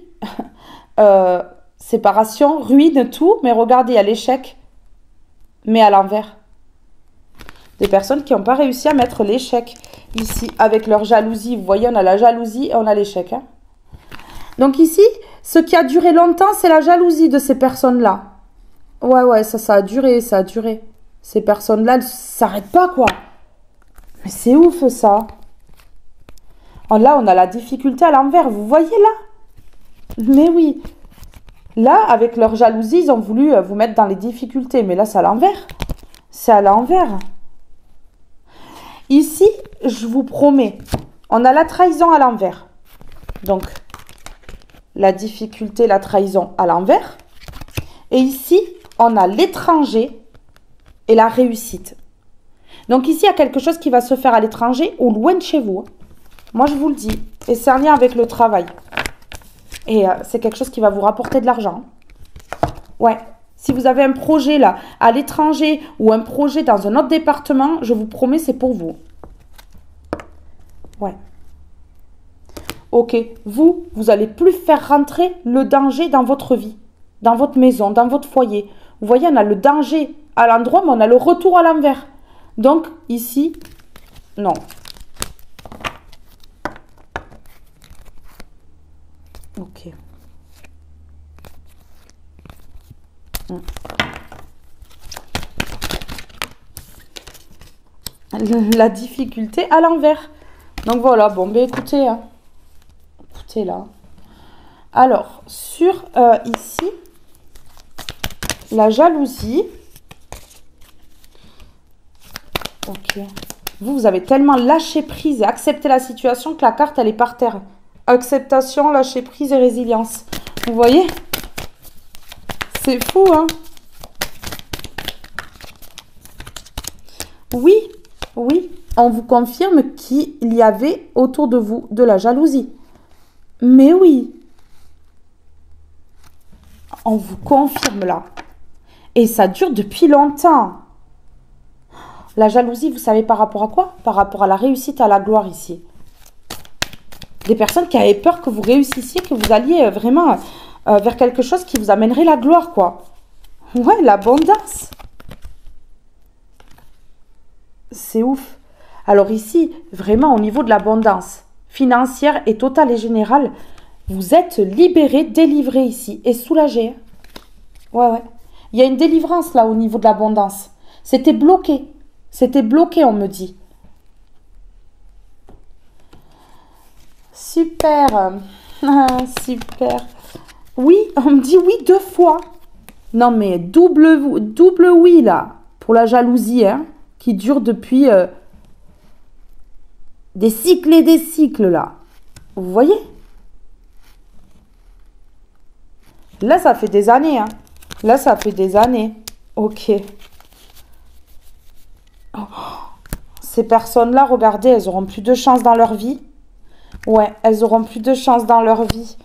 séparation, ruine, tout. Mais regardez, il y a l'échec, mais à l'envers. Des personnes qui n'ont pas réussi à mettre l'échec ici, avec leur jalousie. Vous voyez, on a la jalousie et on a l'échec. Hein. Donc ici, ce qui a duré longtemps, c'est la jalousie de ces personnes-là. Ouais, ça a duré. Ces personnes-là, elles ne s'arrêtent pas, quoi. Mais c'est ouf, ça. Oh, là, on a la difficulté à l'envers. Vous voyez, là? Mais oui. Là, avec leur jalousie, ils ont voulu vous mettre dans les difficultés. Mais là, c'est à l'envers. C'est à l'envers. Ici, je vous promets, on a la trahison à l'envers. Donc, la difficulté, la trahison à l'envers. Et ici, on a l'étranger et la réussite. Donc ici, il y a quelque chose qui va se faire à l'étranger ou loin de chez vous. Moi, je vous le dis. Et c'est en lien avec le travail. Et c'est quelque chose qui va vous rapporter de l'argent. Ouais. Si vous avez un projet là, à l'étranger ou un projet dans un autre département, je vous promets, c'est pour vous. Ouais. Ok. Vous allez plus faire rentrer le danger dans votre vie, dans votre maison, dans votre foyer. Vous voyez, on a le danger à l'endroit, mais on a le retour à l'envers. Donc, ici, non. Ok. La difficulté à l'envers. Donc voilà, bon, ben écoutez, hein. Écoutez là. Alors, sur ici, la jalousie. Ok. Vous avez tellement lâché prise et accepté la situation que la carte, elle est par terre. Acceptation, lâcher prise et résilience. Vous voyez? C'est fou, hein? Oui, oui, on vous confirme qu'il y avait autour de vous de la jalousie. Mais oui, on vous confirme là. Et ça dure depuis longtemps. La jalousie, vous savez par rapport à quoi? Par rapport à la réussite, à la gloire ici. Des personnes qui avaient peur que vous réussissiez, que vous alliez vraiment vers quelque chose qui vous amènerait la gloire, quoi. Ouais, l'abondance. C'est ouf. Alors ici, vraiment au niveau de l'abondance financière et totale et générale, vous êtes libéré, délivré ici et soulagé. Ouais, ouais. Il y a une délivrance là au niveau de l'abondance. C'était bloqué. C'était bloqué, on me dit. Super. Super. Oui, on me dit oui 2 fois. Non mais double oui là. Pour la jalousie, hein, qui dure depuis des cycles et des cycles là. Vous voyez? Là, ça fait des années, hein. Là, ça fait des années. Ok. Oh. Ces personnes-là, regardez, elles auront plus de chance dans leur vie. Ouais, elles auront plus de chance dans leur vie.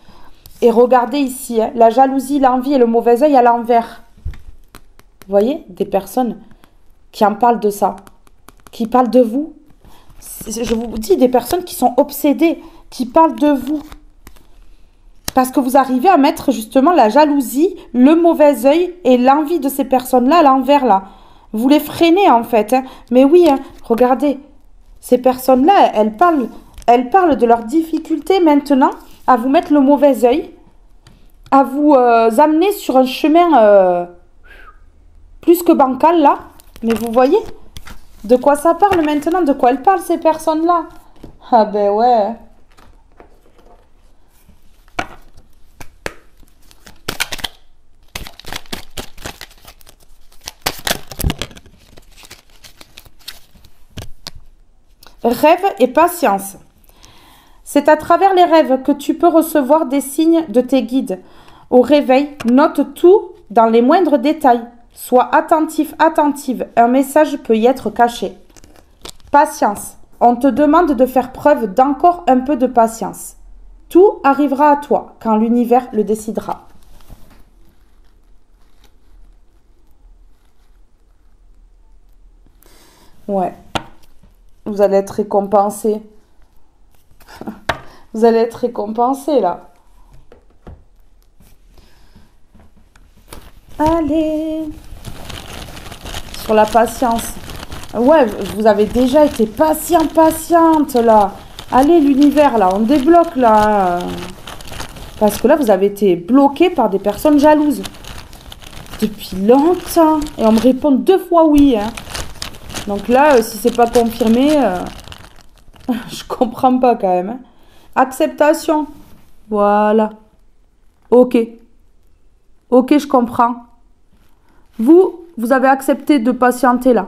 Et regardez ici, hein, la jalousie, l'envie et le mauvais œil à l'envers. Vous voyez? Des personnes qui en parlent de ça. Qui parlent de vous. Je vous dis, des personnes qui sont obsédées, qui parlent de vous. Parce que vous arrivez à mettre justement la jalousie, le mauvais œil et l'envie de ces personnes-là à l'envers, là. Vous les freinez, en fait. Hein. Mais oui, hein, regardez. Ces personnes-là, elles parlent de leurs difficultés maintenant à vous mettre le mauvais œil, à vous amener sur un chemin plus que bancal, là. Mais vous voyez de quoi ça parle maintenant? De quoi elles parlent, ces personnes-là? Ah ben ouais. Rêve et patience. C'est à travers les rêves que tu peux recevoir des signes de tes guides. Au réveil, note tout dans les moindres détails. Sois attentif, attentive. Un message peut y être caché. Patience. On te demande de faire preuve d'encore un peu de patience. Tout arrivera à toi quand l'univers le décidera. Ouais. Vous allez être récompensé. Vous allez être récompensé là. Allez. Sur la patience. Ouais, vous avez déjà été patiente là. Allez l'univers là, on débloque là. Parce que là, vous avez été bloqué par des personnes jalouses. Depuis longtemps. Et on me répond 2 fois oui. Hein. Donc là, si c'est pas confirmé, je comprends pas quand même. Hein. Acceptation. Voilà. Ok. Ok, je comprends. Vous avez accepté de patienter là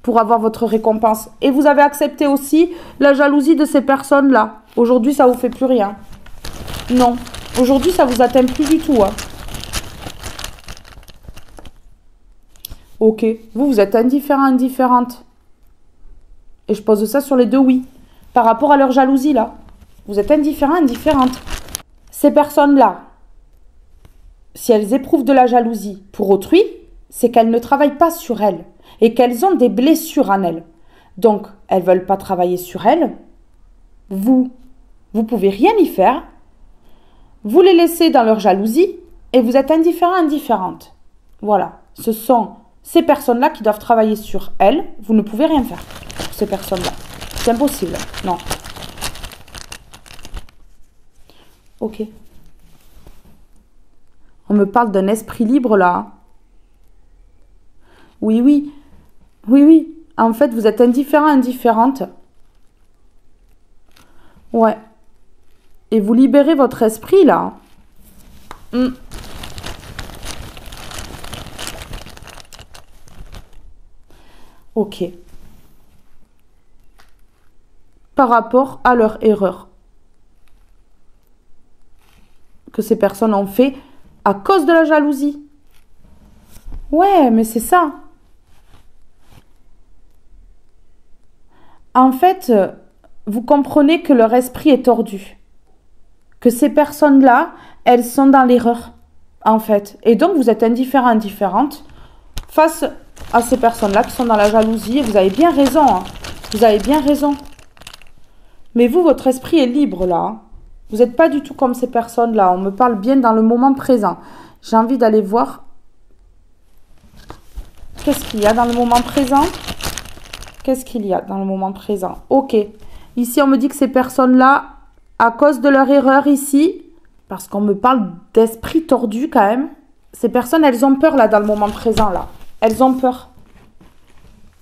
pour avoir votre récompense. Et vous avez accepté aussi la jalousie de ces personnes-là. Aujourd'hui, ça vous fait plus rien. Non. Aujourd'hui, ça vous atteint plus du tout. Hein. Ok. Vous êtes indifférent, indifférente. Et je pose ça sur les deux oui. Par rapport à leur jalousie, là. Vous êtes indifférent, indifférente. Ces personnes-là, si elles éprouvent de la jalousie pour autrui, c'est qu'elles ne travaillent pas sur elles et qu'elles ont des blessures en elles. Donc, elles ne veulent pas travailler sur elles. Vous pouvez rien y faire. Vous les laissez dans leur jalousie et vous êtes indifférent, indifférente. Voilà. Ce sont ces personnes-là qui doivent travailler sur elles. Vous ne pouvez rien faire pour ces personnes-là. C'est impossible. Non. Ok. On me parle d'un esprit libre là. Oui, oui. Oui, oui. En fait, vous êtes indifférent, indifférente. Ouais. Et vous libérez votre esprit là. Ok. Par rapport à leur erreur que ces personnes ont fait à cause de la jalousie. Ouais, mais c'est ça. En fait, vous comprenez que leur esprit est tordu. Que ces personnes-là, elles sont dans l'erreur, en fait. Et donc, vous êtes indifférent, indifférente face à ces personnes-là qui sont dans la jalousie. Et vous avez bien raison. Hein. Vous avez bien raison. Mais vous, votre esprit est libre, là. Hein. Vous n'êtes pas du tout comme ces personnes-là. On me parle bien dans le moment présent. J'ai envie d'aller voir qu'est-ce qu'il y a dans le moment présent. Qu'est-ce qu'il y a dans le moment présent? Ok. Ici, on me dit que ces personnes-là, à cause de leur erreur ici, parce qu'on me parle d'esprit tordu quand même, ces personnes, elles ont peur là dans le moment présent là. Elles ont peur.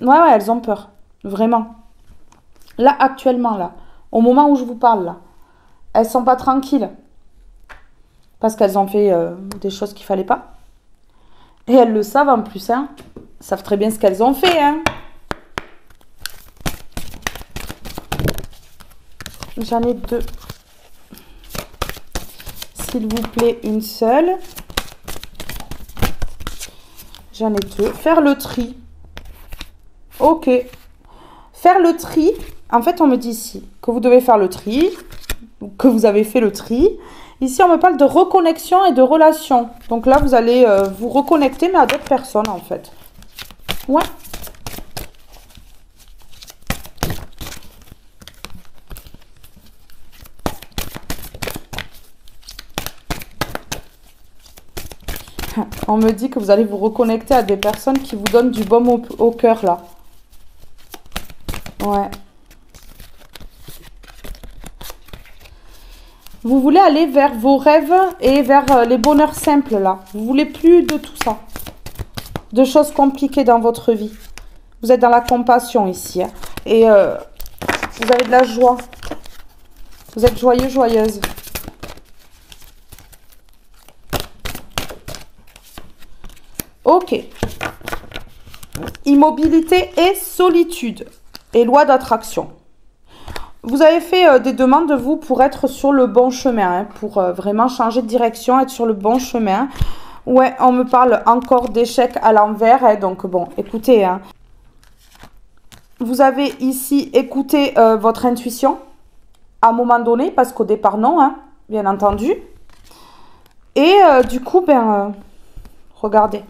Ouais, elles ont peur. Vraiment. Là, actuellement là, au moment où je vous parle là, elles sont pas tranquilles. Parce qu'elles ont fait des choses qu'il fallait pas. Et elles le savent en plus, hein. Elles savent très bien ce qu'elles ont fait, hein. J'en ai deux. S'il vous plaît, une seule. J'en ai deux. Faire le tri. Ok. Faire le tri. En fait, on me dit ici que vous devez faire le tri. Que vous avez fait le tri. Ici, on me parle de reconnexion et de relation. Donc là, vous allez vous reconnecter, mais à d'autres personnes, en fait. Ouais. On me dit que vous allez vous reconnecter à des personnes qui vous donnent du baume au cœur, là. Ouais. Vous voulez aller vers vos rêves et vers les bonheurs simples, là. Vous voulez plus de tout ça. De choses compliquées dans votre vie. Vous êtes dans la compassion ici. Hein. Et vous avez de la joie. Vous êtes joyeux, joyeuse. Ok. Immobilité et solitude. Et loi d'attraction. Vous avez fait des demandes, vous, pour être sur le bon chemin. Hein, pour vraiment changer de direction, être sur le bon chemin. Ouais, on me parle encore d'échecs à l'envers. Hein, donc, bon, écoutez. Hein, vous avez ici écouté votre intuition. À un moment donné, parce qu'au départ, non. Hein, bien entendu. Et du coup, regardez.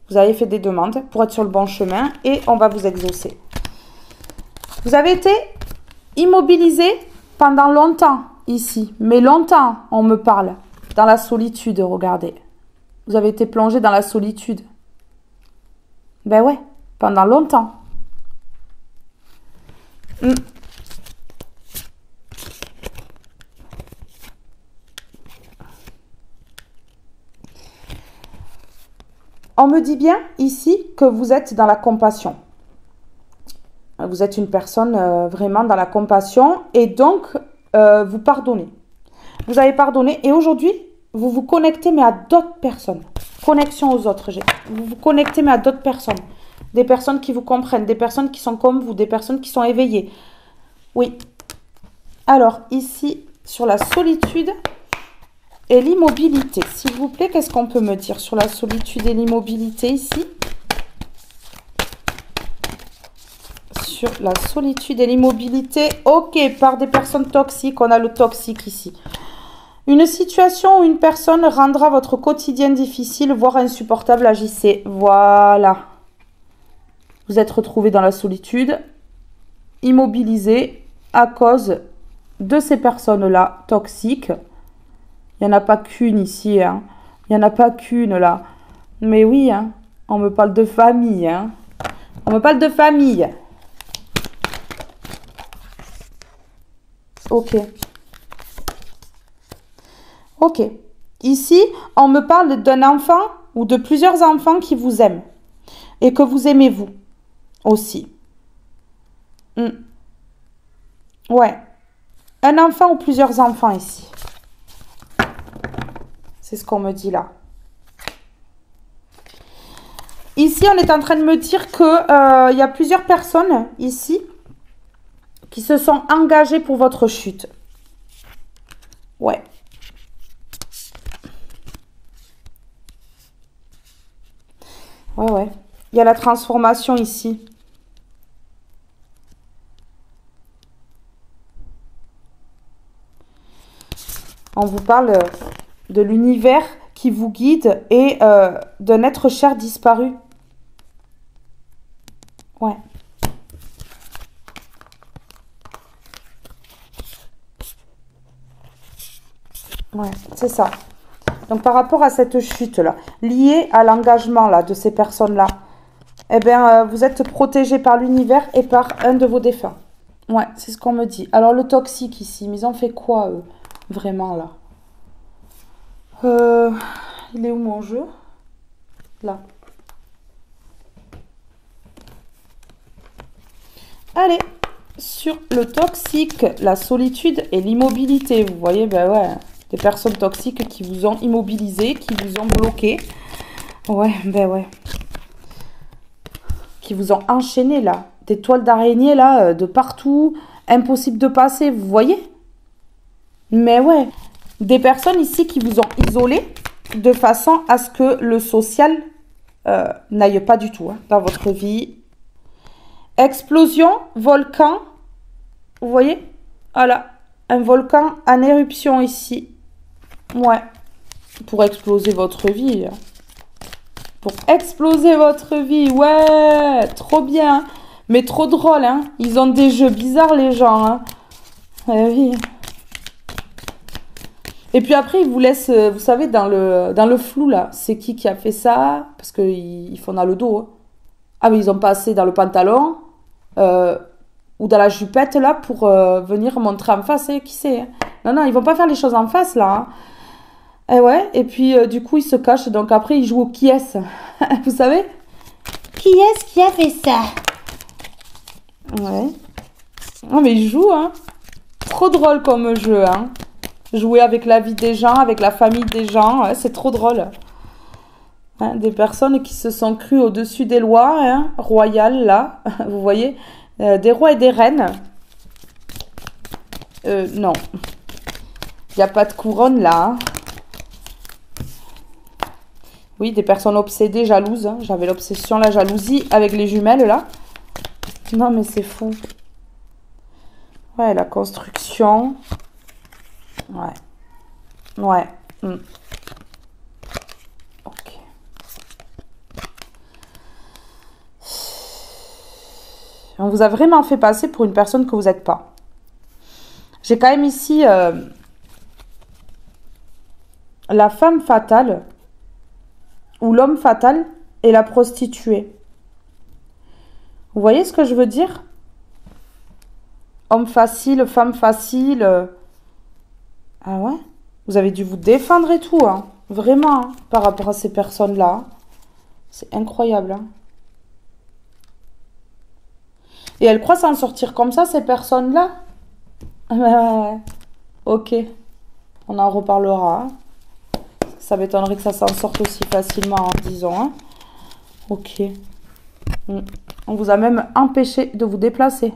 Vous avez fait des demandes pour être sur le bon chemin et on va vous exaucer. Vous avez été immobilisé pendant longtemps ici. Mais longtemps, on me parle. Dans la solitude, regardez. Vous avez été plongé dans la solitude. Ben ouais, pendant longtemps. On me dit bien ici que vous êtes dans la compassion. Vous êtes une personne vraiment dans la compassion et donc vous pardonnez. Vous avez pardonné et aujourd'hui, Vous vous connectez, mais à d'autres personnes. Connexion aux autres, j'ai. Vous vous connectez, mais à d'autres personnes. Des personnes qui vous comprennent, des personnes qui sont comme vous, des personnes qui sont éveillées. Oui. Alors, ici, sur la solitude et l'immobilité. S'il vous plaît, qu'est-ce qu'on peut me dire sur la solitude et l'immobilité ici? Sur la solitude et l'immobilité. Ok, par des personnes toxiques. On a le toxique ici. Une situation où une personne rendra votre quotidien difficile, voire insupportable, agissez. Voilà. Vous êtes retrouvé dans la solitude, immobilisé à cause de ces personnes-là toxiques. Il n'y en a pas qu'une ici, hein. Il n'y en a pas qu'une là. Mais oui, hein. On me parle de famille, hein. On me parle de famille. Ok. Ok. Ici, on me parle d'un enfant ou de plusieurs enfants qui vous aiment. Et que vous aimez vous aussi. Ouais. Un enfant ou plusieurs enfants ici. C'est ce qu'on me dit là. Ici, on est en train de me dire que y a plusieurs personnes ici qui se sont engagées pour votre chute. Ouais. Ouais, ouais. Il y a la transformation ici. On vous parle de l'univers qui vous guide et d'un être cher disparu. Ouais. Ouais, c'est ça. Donc, par rapport à cette chute-là, liée à l'engagement là de ces personnes-là, eh bien, vous êtes protégé par l'univers et par un de vos défunts. Ouais, c'est ce qu'on me dit. Alors, le toxique ici, mais ils ont fait quoi, eux? Vraiment, là. Il est où mon jeu? Là. Allez, sur le toxique, la solitude et l'immobilité. Vous voyez, ben ouais, des personnes toxiques qui vous ont immobilisé, qui vous ont bloqué. Ouais, ben ouais. Qui vous ont enchaîné, là. Des toiles d'araignée, là, de partout. Impossible de passer, vous voyez? Mais ouais. Des personnes ici qui vous ont isolé de façon à ce que le social n'aille pas du tout dans votre vie. Explosion, volcan. Vous voyez? Voilà. Un volcan en éruption ici. Ouais. Pour exploser votre vie. Pour exploser votre vie. Ouais. Trop bien. Mais trop drôle, hein. Ils ont des jeux bizarres, les gens, hein. Eh oui. Et puis après, ils vous laissent, vous savez, dans le flou, là. C'est qui a fait ça? Parce qu'ils font dans le dos. Hein. Ah, mais ils ont passé dans le pantalon ou dans la jupette, là, pour venir montrer en face qui c'est. Hein. Non, non, ils vont pas faire les choses en face, là. Hein. Et ouais, et puis du coup, ils se cachent. Donc après, ils jouent au qui est-ce. Vous savez? Qui est-ce qui a fait ça? Ouais. Non, mais ils jouent, hein. Trop drôle comme jeu, hein. Jouer avec la vie des gens, avec la famille des gens, ouais, c'est trop drôle. Hein, des personnes qui se sont crues au-dessus des lois, hein, royales, là, vous voyez, des rois et des reines. Non, il n'y a pas de couronne, là. Hein. Oui, des personnes obsédées, jalouses. Hein. J'avais l'obsession, la jalousie avec les jumelles, là. Non, mais c'est fou. Ouais, la construction... Ouais. Ouais. Ok. On vous a vraiment fait passer pour une personne que vous n'êtes pas. J'ai quand même ici la femme fatale ou l'homme fatal et la prostituée. Vous voyez ce que je veux dire? Homme facile, femme facile... Ah ouais? Vous avez dû vous défendre et tout, hein. Vraiment, hein, par rapport à ces personnes-là. C'est incroyable, hein. Et elles croient s'en sortir comme ça, ces personnes-là? Ok. On en reparlera. Ça m'étonnerait que ça s'en sorte aussi facilement, disons. Hein. Ok. On vous a même empêché de vous déplacer.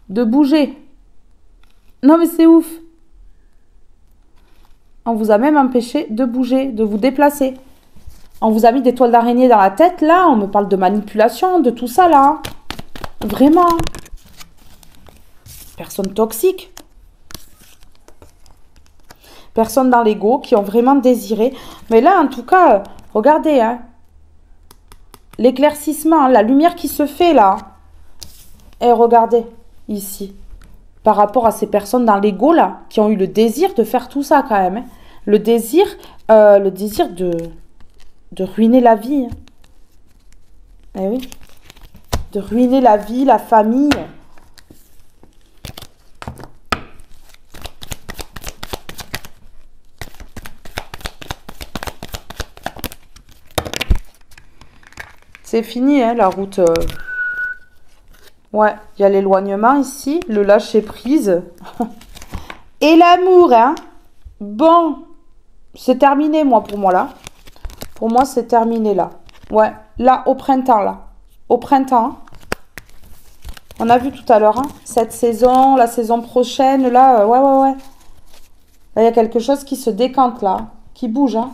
De bouger. Non mais c'est ouf. On vous a même empêché de bouger, de vous déplacer. On vous a mis des toiles d'araignée dans la tête, là. On me parle de manipulation, de tout ça, là. Vraiment. Personne toxique. Personne dans l'ego qui ont vraiment désiré. Mais là, en tout cas, regardez, hein. L'éclaircissement, la lumière qui se fait, là. Et regardez, ici. Par rapport à ces personnes dans l'ego, là, qui ont eu le désir de faire tout ça, quand même. Hein. Le désir de ruiner la vie. Hein. Eh oui. De ruiner la vie, la famille. C'est fini, hein, la route. Ouais, il y a l'éloignement ici, le lâcher-prise. Et l'amour, hein. Bon, c'est terminé, moi, pour moi, là. Pour moi, c'est terminé, là. Ouais, là, au printemps, là. Au printemps. On a vu tout à l'heure, hein. Cette saison, la saison prochaine, là, ouais. Là, il y a quelque chose qui se décante, là. Qui bouge, hein.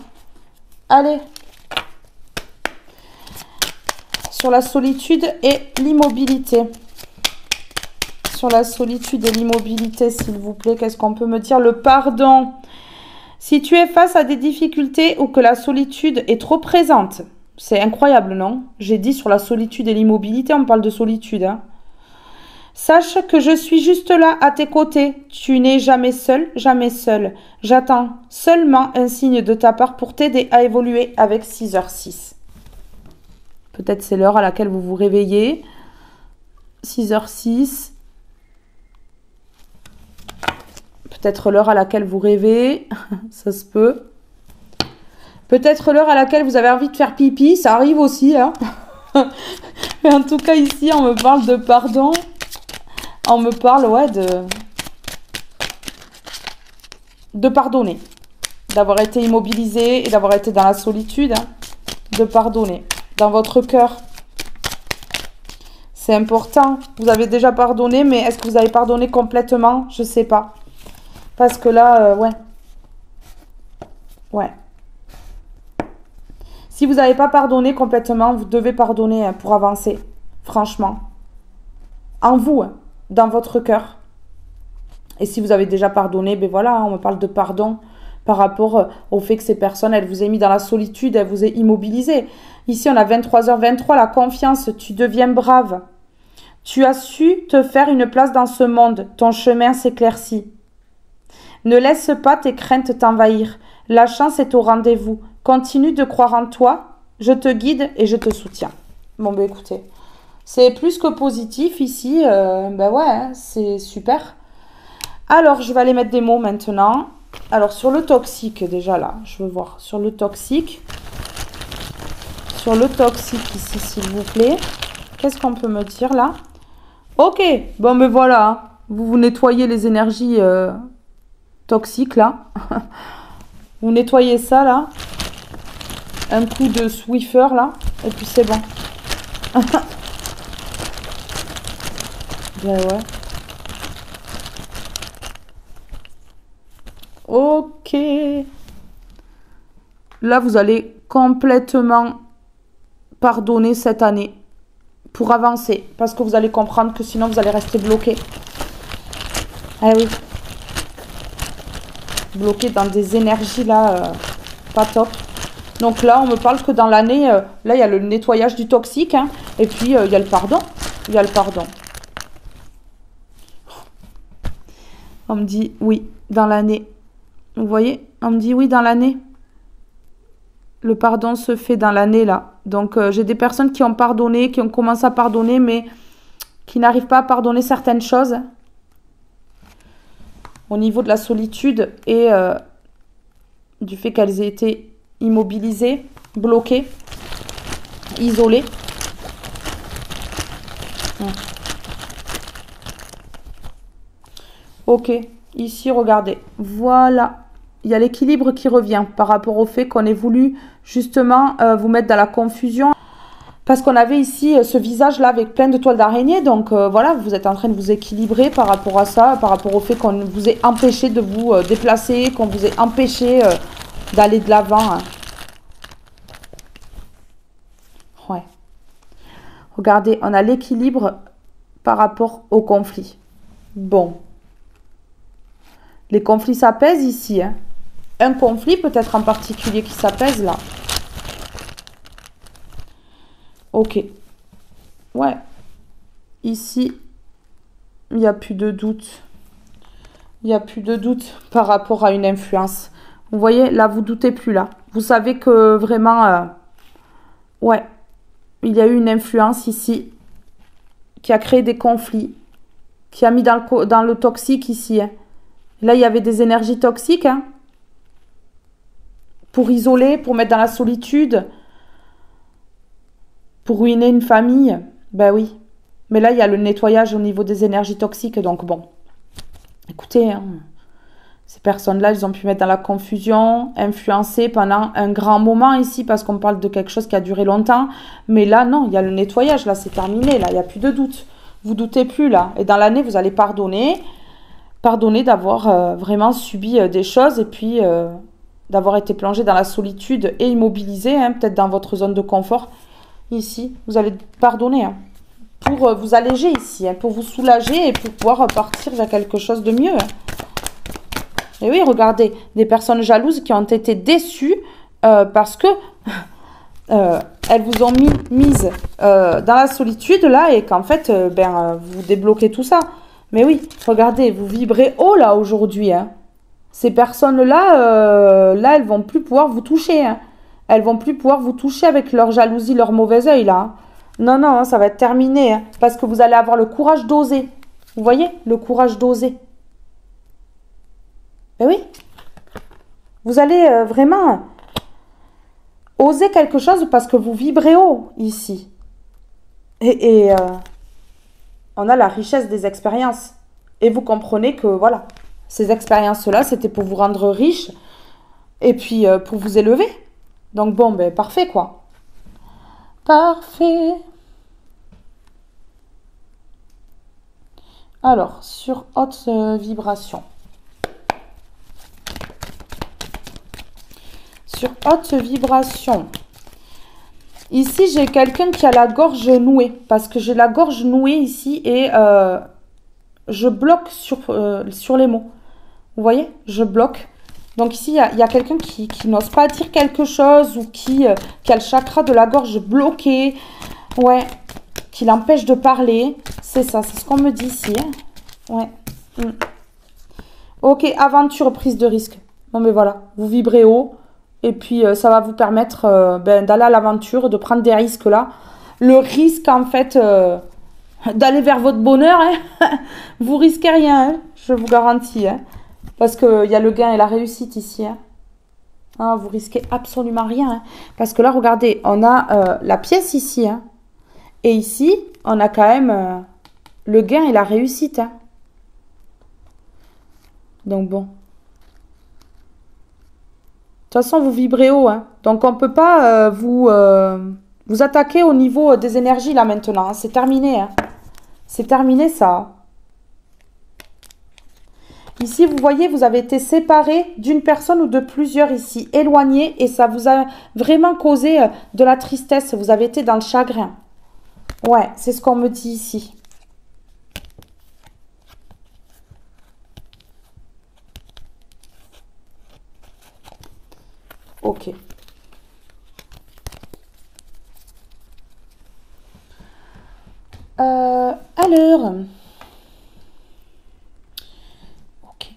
Allez. Sur la solitude et l'immobilité. Sur la solitude et l'immobilité, s'il vous plaît, qu'est-ce qu'on peut me dire? Le pardon. Si tu es face à des difficultés ou que la solitude est trop présente, c'est incroyable, non? J'ai dit sur la solitude et l'immobilité, on parle de solitude. Hein. Sache que je suis juste là à tes côtés. Tu n'es jamais seul, jamais seul. J'attends seulement un signe de ta part pour t'aider à évoluer avec 6h06. Peut-être c'est l'heure à laquelle vous vous réveillez. 6h06. Peut-être l'heure à laquelle vous rêvez. Ça se peut. Peut-être l'heure à laquelle vous avez envie de faire pipi. Ça arrive aussi. Hein. Mais en tout cas, ici, on me parle de pardon. On me parle, ouais, de pardonner. D'avoir été immobilisé et d'avoir été dans la solitude. Hein. De pardonner. Dans votre cœur. C'est important. Vous avez déjà pardonné, mais est-ce que vous avez pardonné complètement? Je ne sais pas. Parce que là, ouais. Ouais. Si vous n'avez pas pardonné complètement, vous devez pardonner hein, pour avancer. Franchement. En vous, hein, dans votre cœur. Et si vous avez déjà pardonné, ben voilà, on me parle de pardon par rapport au fait que ces personnes, elles vous aient mis dans la solitude, elles vous aient immobilisé. Ici, on a 23h23, la confiance, tu deviens brave. Tu as su te faire une place dans ce monde, ton chemin s'éclaircit. Ne laisse pas tes craintes t'envahir. La chance est au rendez-vous. Continue de croire en toi. Je te guide et je te soutiens. Bon, ben écoutez, c'est plus que positif ici. Ben ouais, hein, c'est super. Alors, je vais aller mettre des mots maintenant. Alors, sur le toxique, déjà là, je veux voir. Sur le toxique. Sur le toxique ici, s'il vous plaît. Qu'est-ce qu'on peut me dire là? Ok, bon, ben voilà. Vous nettoyez les énergies toxiques là. Vous nettoyez ça là. Un coup de Swiffer là. Et puis c'est bon. Ben ouais. Ok. Là, vous allez complètement pardonner cette année pour avancer. Parce que vous allez comprendre que sinon, vous allez rester bloqué. Ah oui. Bloqué dans des énergies là, pas top. Donc là, on me parle que dans l'année, là, il y a le nettoyage du toxique. Hein, et puis, il y a le pardon. Il y a le pardon. On me dit oui, dans l'année. Vous voyez, on me dit oui, dans l'année. Le pardon se fait dans l'année, là. Donc, j'ai des personnes qui ont pardonné, qui ont commencé à pardonner, mais qui n'arrivent pas à pardonner certaines choses. Au niveau de la solitude et du fait qu'elles aient été immobilisées, bloquées, isolées. Ok, ici, regardez. Voilà. il y a l'équilibre qui revient par rapport au fait qu'on ait voulu justement vous mettre dans la confusion. Parce qu'on avait ici ce visage-là avec plein de toiles d'araignée. Donc voilà, vous êtes en train de vous équilibrer par rapport à ça, par rapport au fait qu'on vous ait empêché de vous déplacer, qu'on vous ait empêché d'aller de l'avant. Hein. Ouais. Regardez, on a l'équilibre par rapport au conflit. Bon. Les conflits s'apaisent ici. Hein. Un conflit peut-être en particulier qui s'apaise là. Ok. Ouais. Ici, il n'y a plus de doute. Il n'y a plus de doute par rapport à une influence. Vous voyez, là, vous doutez plus là. Vous savez que vraiment, ouais, il y a eu une influence ici qui a créé des conflits, qui a mis dans le toxique ici. Hein. Là, il y avait des énergies toxiques, hein, pour isoler, pour mettre dans la solitude, pour ruiner une famille. Ben oui. Mais là, il y a le nettoyage au niveau des énergies toxiques. Donc bon, écoutez, hein, ces personnes-là, ils ont pu mettre dans la confusion, influencer pendant un grand moment ici, parce qu'on parle de quelque chose qui a duré longtemps. Mais là, non, il y a le nettoyage. Là, c'est terminé. Là, il n'y a plus de doute. Vous doutez plus, là. Et dans l'année, vous allez pardonner. Pardonner d'avoir vraiment subi des choses et puis d'avoir été plongé dans la solitude et immobilisé, hein, peut-être dans votre zone de confort. Ici, vous allez pardonner, hein, pour vous alléger ici, hein, pour vous soulager et pour pouvoir partir vers quelque chose de mieux. Hein. Et oui, regardez, des personnes jalouses qui ont été déçues parce que elles vous ont mise dans la solitude là et qu'en fait, vous débloquez tout ça. Mais oui, regardez, vous vibrez haut là aujourd'hui. Hein. Ces personnes-là, là, elles vont plus pouvoir vous toucher. Hein. Elles vont plus pouvoir vous toucher avec leur jalousie, leur mauvais œil là. Hein. Non, non, ça va être terminé. Hein, parce que vous allez avoir le courage d'oser. Vous voyez, le courage d'oser. Ben oui. Vous allez vraiment oser quelque chose parce que vous vibrez haut ici. Et on a la richesse des expériences. Et vous comprenez que, voilà, ces expériences-là, c'était pour vous rendre riche et puis pour vous élever. Donc bon, ben parfait, quoi. Parfait. Alors, sur haute vibration. Sur haute vibration. Ici, j'ai quelqu'un qui a la gorge nouée. Parce que j'ai la gorge nouée ici et je bloque sur les mots. Vous voyez? Je bloque. Donc ici, il y a quelqu'un qui n'ose pas dire quelque chose ou qui a le chakra de la gorge bloqué. Ouais. Qui l'empêche de parler. C'est ça, c'est ce qu'on me dit ici. Hein. Ouais. Ok, aventure, prise de risque. Bon, mais voilà, vous vibrez haut. Et puis, ça va vous permettre d'aller à l'aventure, de prendre des risques là. Le risque, en fait, d'aller vers votre bonheur, hein. Vous risquez rien, hein, je vous garantis. Hein. Parce qu'il y a le gain et la réussite ici. Hein. Hein, vous risquez absolument rien. Hein. Parce que là, regardez, on a la pièce ici. Hein. Et ici, on a quand même le gain et la réussite. Hein. Donc bon. De toute façon, vous vibrez haut. Hein. Donc on ne peut pas vous attaquer au niveau des énergies là maintenant. Hein. C'est terminé. Hein. C'est terminé ça. Ici, vous voyez, vous avez été séparé d'une personne ou de plusieurs ici, éloignés. Et ça vous a vraiment causé de la tristesse. Vous avez été dans le chagrin. Ouais, c'est ce qu'on me dit ici. Ok. Alors... Ok.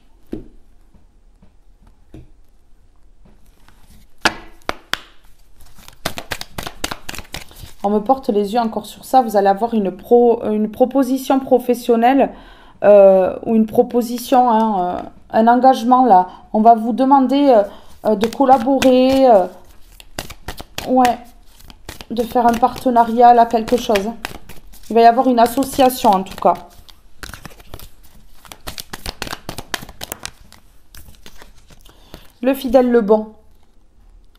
On me porte les yeux encore sur ça. Vous allez avoir une proposition professionnelle ou une proposition, hein, un engagement là. On va vous demander de collaborer, ouais, de faire un partenariat là, quelque chose. Il va y avoir une association en tout cas. Le fidèle, le bon.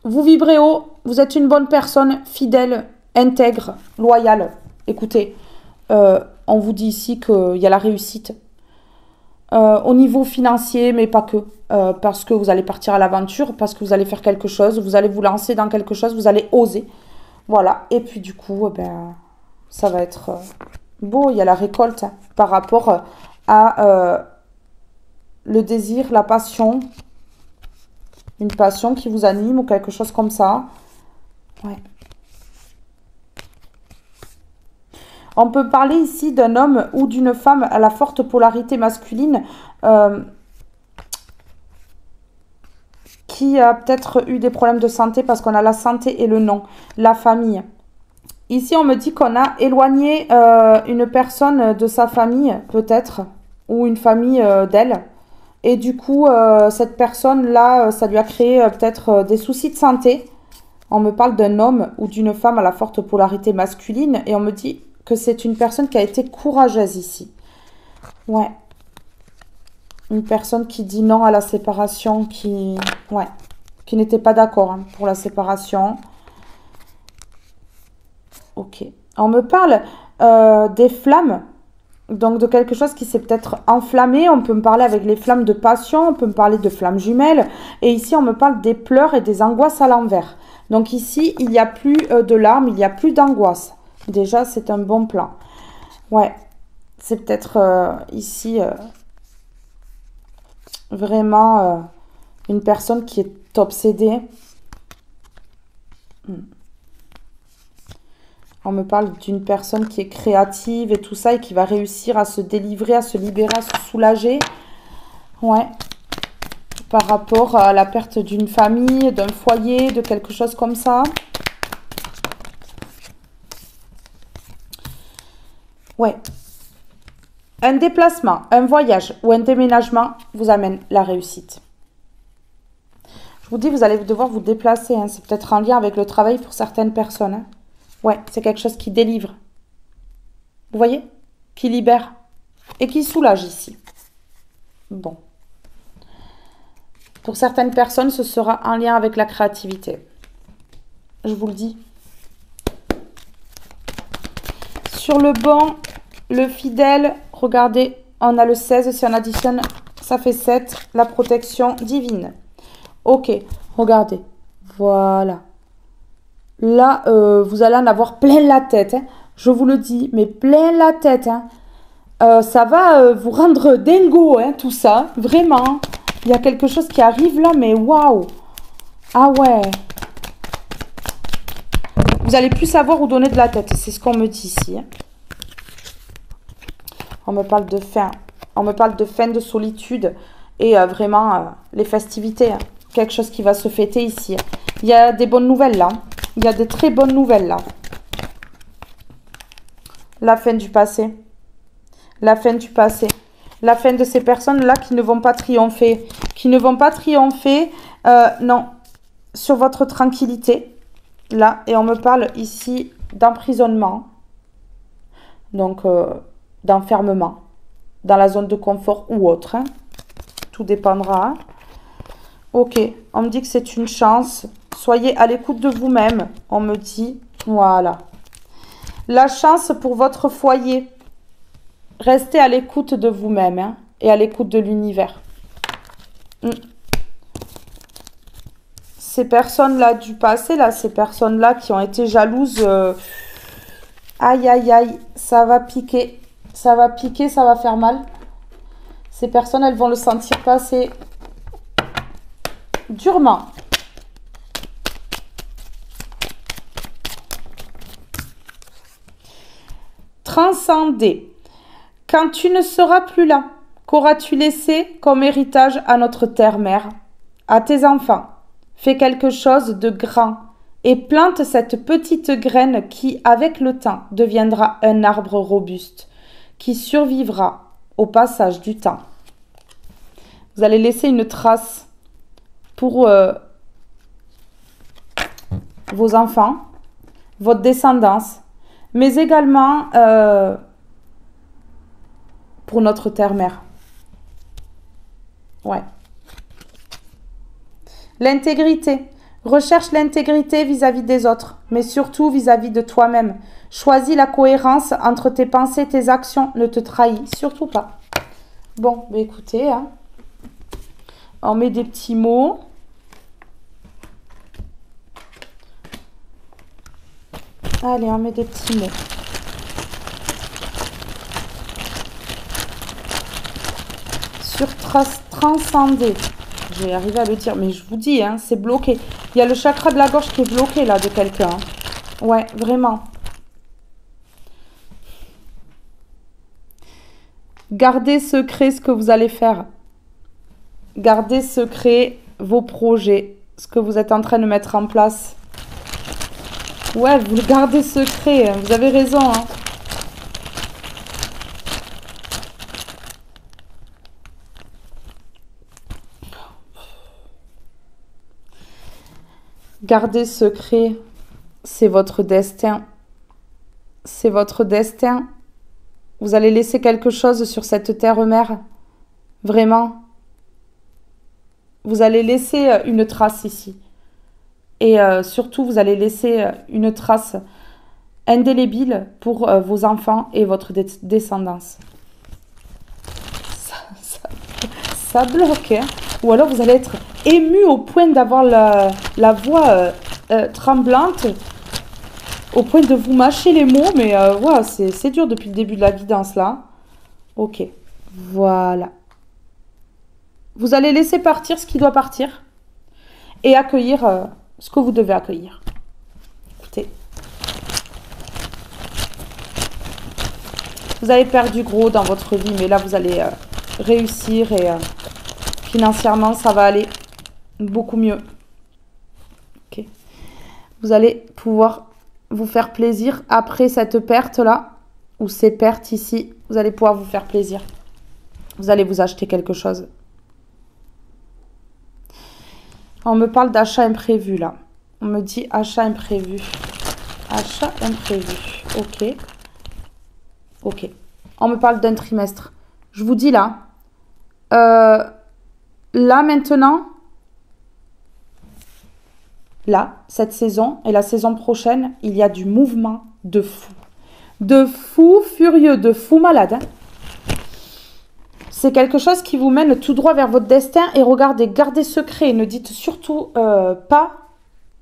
Vous vibrez haut, vous êtes une bonne personne, fidèle, intègre, loyale. Écoutez, on vous dit ici qu'il y a la réussite. Au niveau financier, mais pas que. Parce que vous allez partir à l'aventure, parce que vous allez faire quelque chose, vous allez vous lancer dans quelque chose, vous allez oser. Voilà. Et puis du coup, ça va être beau. Il y a la récolte hein, par rapport à le désir, la passion. Une passion qui vous anime ou quelque chose comme ça. Ouais. On peut parler ici d'un homme ou d'une femme à la forte polarité masculine qui a peut-être eu des problèmes de santé parce qu'on a la santé et le nom, la famille. Ici, on me dit qu'on a éloigné une personne de sa famille, peut-être, ou une famille d'elle. Et du coup, cette personne-là, ça lui a créé peut-être des soucis de santé. On me parle d'un homme ou d'une femme à la forte polarité masculine et on me dit que c'est une personne qui a été courageuse ici. Ouais. Une personne qui dit non à la séparation, qui n'était pas d'accord hein, pour la séparation. Ok. On me parle des flammes, donc de quelque chose qui s'est peut-être enflammé. On peut me parler avec les flammes de passion, on peut me parler de flammes jumelles. Et ici, on me parle des pleurs et des angoisses à l'envers. Donc ici, il n'y a plus de larmes, il n'y a plus d'angoisse. Déjà, c'est un bon plan. Ouais, c'est peut-être ici vraiment une personne qui est obsédée. On me parle d'une personne qui est créative et tout ça et qui va réussir à se délivrer, à se libérer, à se soulager. Ouais. Par rapport à la perte d'une famille, d'un foyer, de quelque chose comme ça. Ouais. Un déplacement, un voyage ou un déménagement vous amène la réussite. Je vous dis, vous allez devoir vous déplacer. Hein. C'est peut-être en lien avec le travail pour certaines personnes. Hein. Ouais, c'est quelque chose qui délivre. Vous voyez? Qui libère et qui soulage ici. Bon. Pour certaines personnes, ce sera en lien avec la créativité. Je vous le dis. Sur le banc, le fidèle, regardez, on a le 16. Si on additionne, ça fait 7. La protection divine. Ok, regardez. Voilà. Là, vous allez en avoir plein la tête. Hein. Je vous le dis, mais plein la tête. Hein. Ça va vous rendre dingo, hein, tout ça. Vraiment. Il y a quelque chose qui arrive là, mais waouh. Ah ouais. Vous allez plus savoir où donner de la tête. C'est ce qu'on me dit ici. Hein. On me parle de fin. On me parle de fin de solitude. Et vraiment, les festivités. Hein. Quelque chose qui va se fêter ici. Il y a des bonnes nouvelles là. Il y a des très bonnes nouvelles là. La fin du passé. La fin du passé. La fin de ces personnes-là qui ne vont pas triompher. Qui ne vont pas triompher, non, sur votre tranquillité. Là, et on me parle ici d'emprisonnement. Donc, d'enfermement. Dans la zone de confort ou autre. Hein. Tout dépendra. Ok, on me dit que c'est une chance. Soyez à l'écoute de vous-même. On me dit, voilà. La chance pour votre foyer. Restez à l'écoute de vous-même hein, et à l'écoute de l'univers. Ces personnes-là du passé, là, ces personnes-là qui ont été jalouses, aïe, aïe, aïe, ça va piquer. Ça va piquer, ça va faire mal. Ces personnes, elles vont le sentir passer durement. Transcender. Quand tu ne seras plus là, qu'auras-tu laissé comme héritage à notre terre-mère, à tes enfants? Fais quelque chose de grand et plante cette petite graine qui, avec le temps, deviendra un arbre robuste, qui survivra au passage du temps. Vous allez laisser une trace pour vos enfants, votre descendance, mais également pour notre terre-mère. Ouais. L'intégrité. Recherche l'intégrité vis-à-vis des autres, mais surtout vis-à-vis de toi-même. Choisis la cohérence entre tes pensées et tes actions. Ne te trahis surtout pas. Bon, bah écoutez, hein, on met des petits mots. Allez, on met des petits mots. Transcender. Je vais arriver à le dire, mais je vous dis, hein, c'est bloqué. Il y a le chakra de la gorge qui est bloqué là de quelqu'un. Hein. Ouais, vraiment. Gardez secret ce que vous allez faire. Gardez secret vos projets, ce que vous êtes en train de mettre en place. Ouais, vous le gardez secret. Vous avez raison. Hein. Gardez secret, c'est votre destin. C'est votre destin. Vous allez laisser quelque chose sur cette terre-mère. Vraiment. Vous allez laisser une trace ici. Et surtout, vous allez laisser une trace indélébile pour vos enfants et votre descendance. Ça bloque, hein. Ou alors vous allez être ému au point d'avoir la voix tremblante, au point de vous mâcher les mots, mais ouais, c'est dur depuis le début de la guidance là. Ok, voilà. Vous allez laisser partir ce qui doit partir et accueillir ce que vous devez accueillir. Écoutez. Vous avez perdu gros dans votre vie, mais là vous allez réussir et financièrement ça va aller beaucoup mieux. Ok. Vous allez pouvoir vous faire plaisir après cette perte là, ou ces pertes ici, vous allez pouvoir vous faire plaisir. Vous allez vous acheter quelque chose. On me parle d'achat imprévu là. On me dit achat imprévu. Achat imprévu. Ok. Ok. On me parle d'un trimestre. Je vous dis là. Là maintenant. Là, cette saison et la saison prochaine, il y a du mouvement de fou. De fou furieux, de fou malade. Hein. C'est quelque chose qui vous mène tout droit vers votre destin. Et regardez, gardez secret. Ne dites surtout pas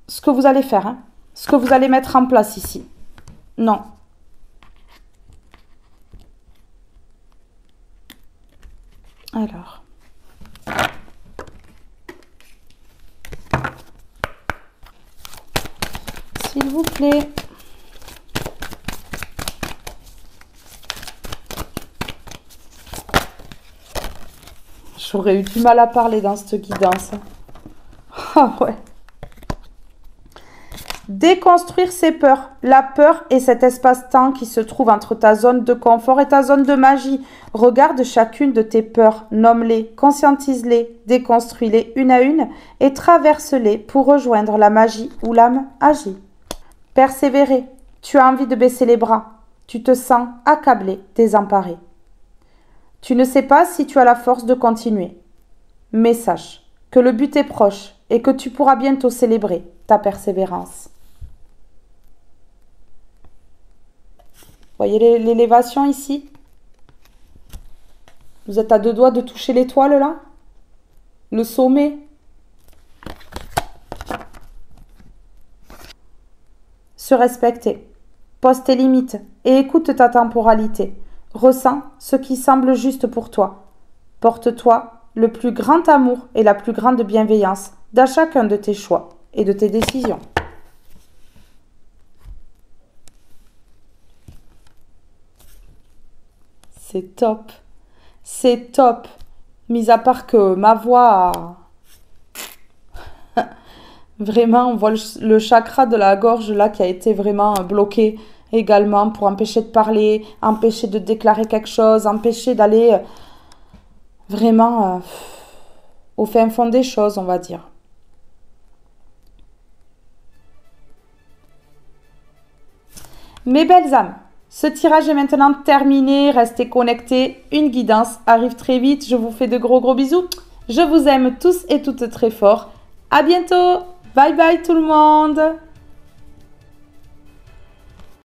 ce que vous allez faire. Hein. Ce que vous allez mettre en place ici. Non. Alors. S'il vous plaît. J'aurais eu du mal à parler dans cette guidance. Ah ouais. Déconstruire ses peurs. La peur est cet espace-temps qui se trouve entre ta zone de confort et ta zone de magie. Regarde chacune de tes peurs, nomme-les, conscientise-les, déconstruis-les une à une et traverse-les pour rejoindre la magie où l'âme agit. Persévérer. Tu as envie de baisser les bras. Tu te sens accablé, désemparé. Tu ne sais pas si tu as la force de continuer. Mais sache que le but est proche et que tu pourras bientôt célébrer ta persévérance. Voyez l'élévation ici? Vous êtes à 2 doigts de toucher l'étoile là? Le sommet? Se respecter. Pose tes limites et écoute ta temporalité. Ressens ce qui semble juste pour toi. Porte-toi le plus grand amour et la plus grande bienveillance dans chacun de tes choix et de tes décisions. C'est top. C'est top. Mis à part que ma voix... Vraiment, on voit le chakra de la gorge là qui a été vraiment bloqué également pour empêcher de parler, empêcher de déclarer quelque chose, empêcher d'aller vraiment au fin fond des choses, on va dire. Mes belles âmes, ce tirage est maintenant terminé. Restez connectés. Une guidance arrive très vite. Je vous fais de gros bisous. Je vous aime tous et toutes très fort. À bientôt. Bye bye tout le monde.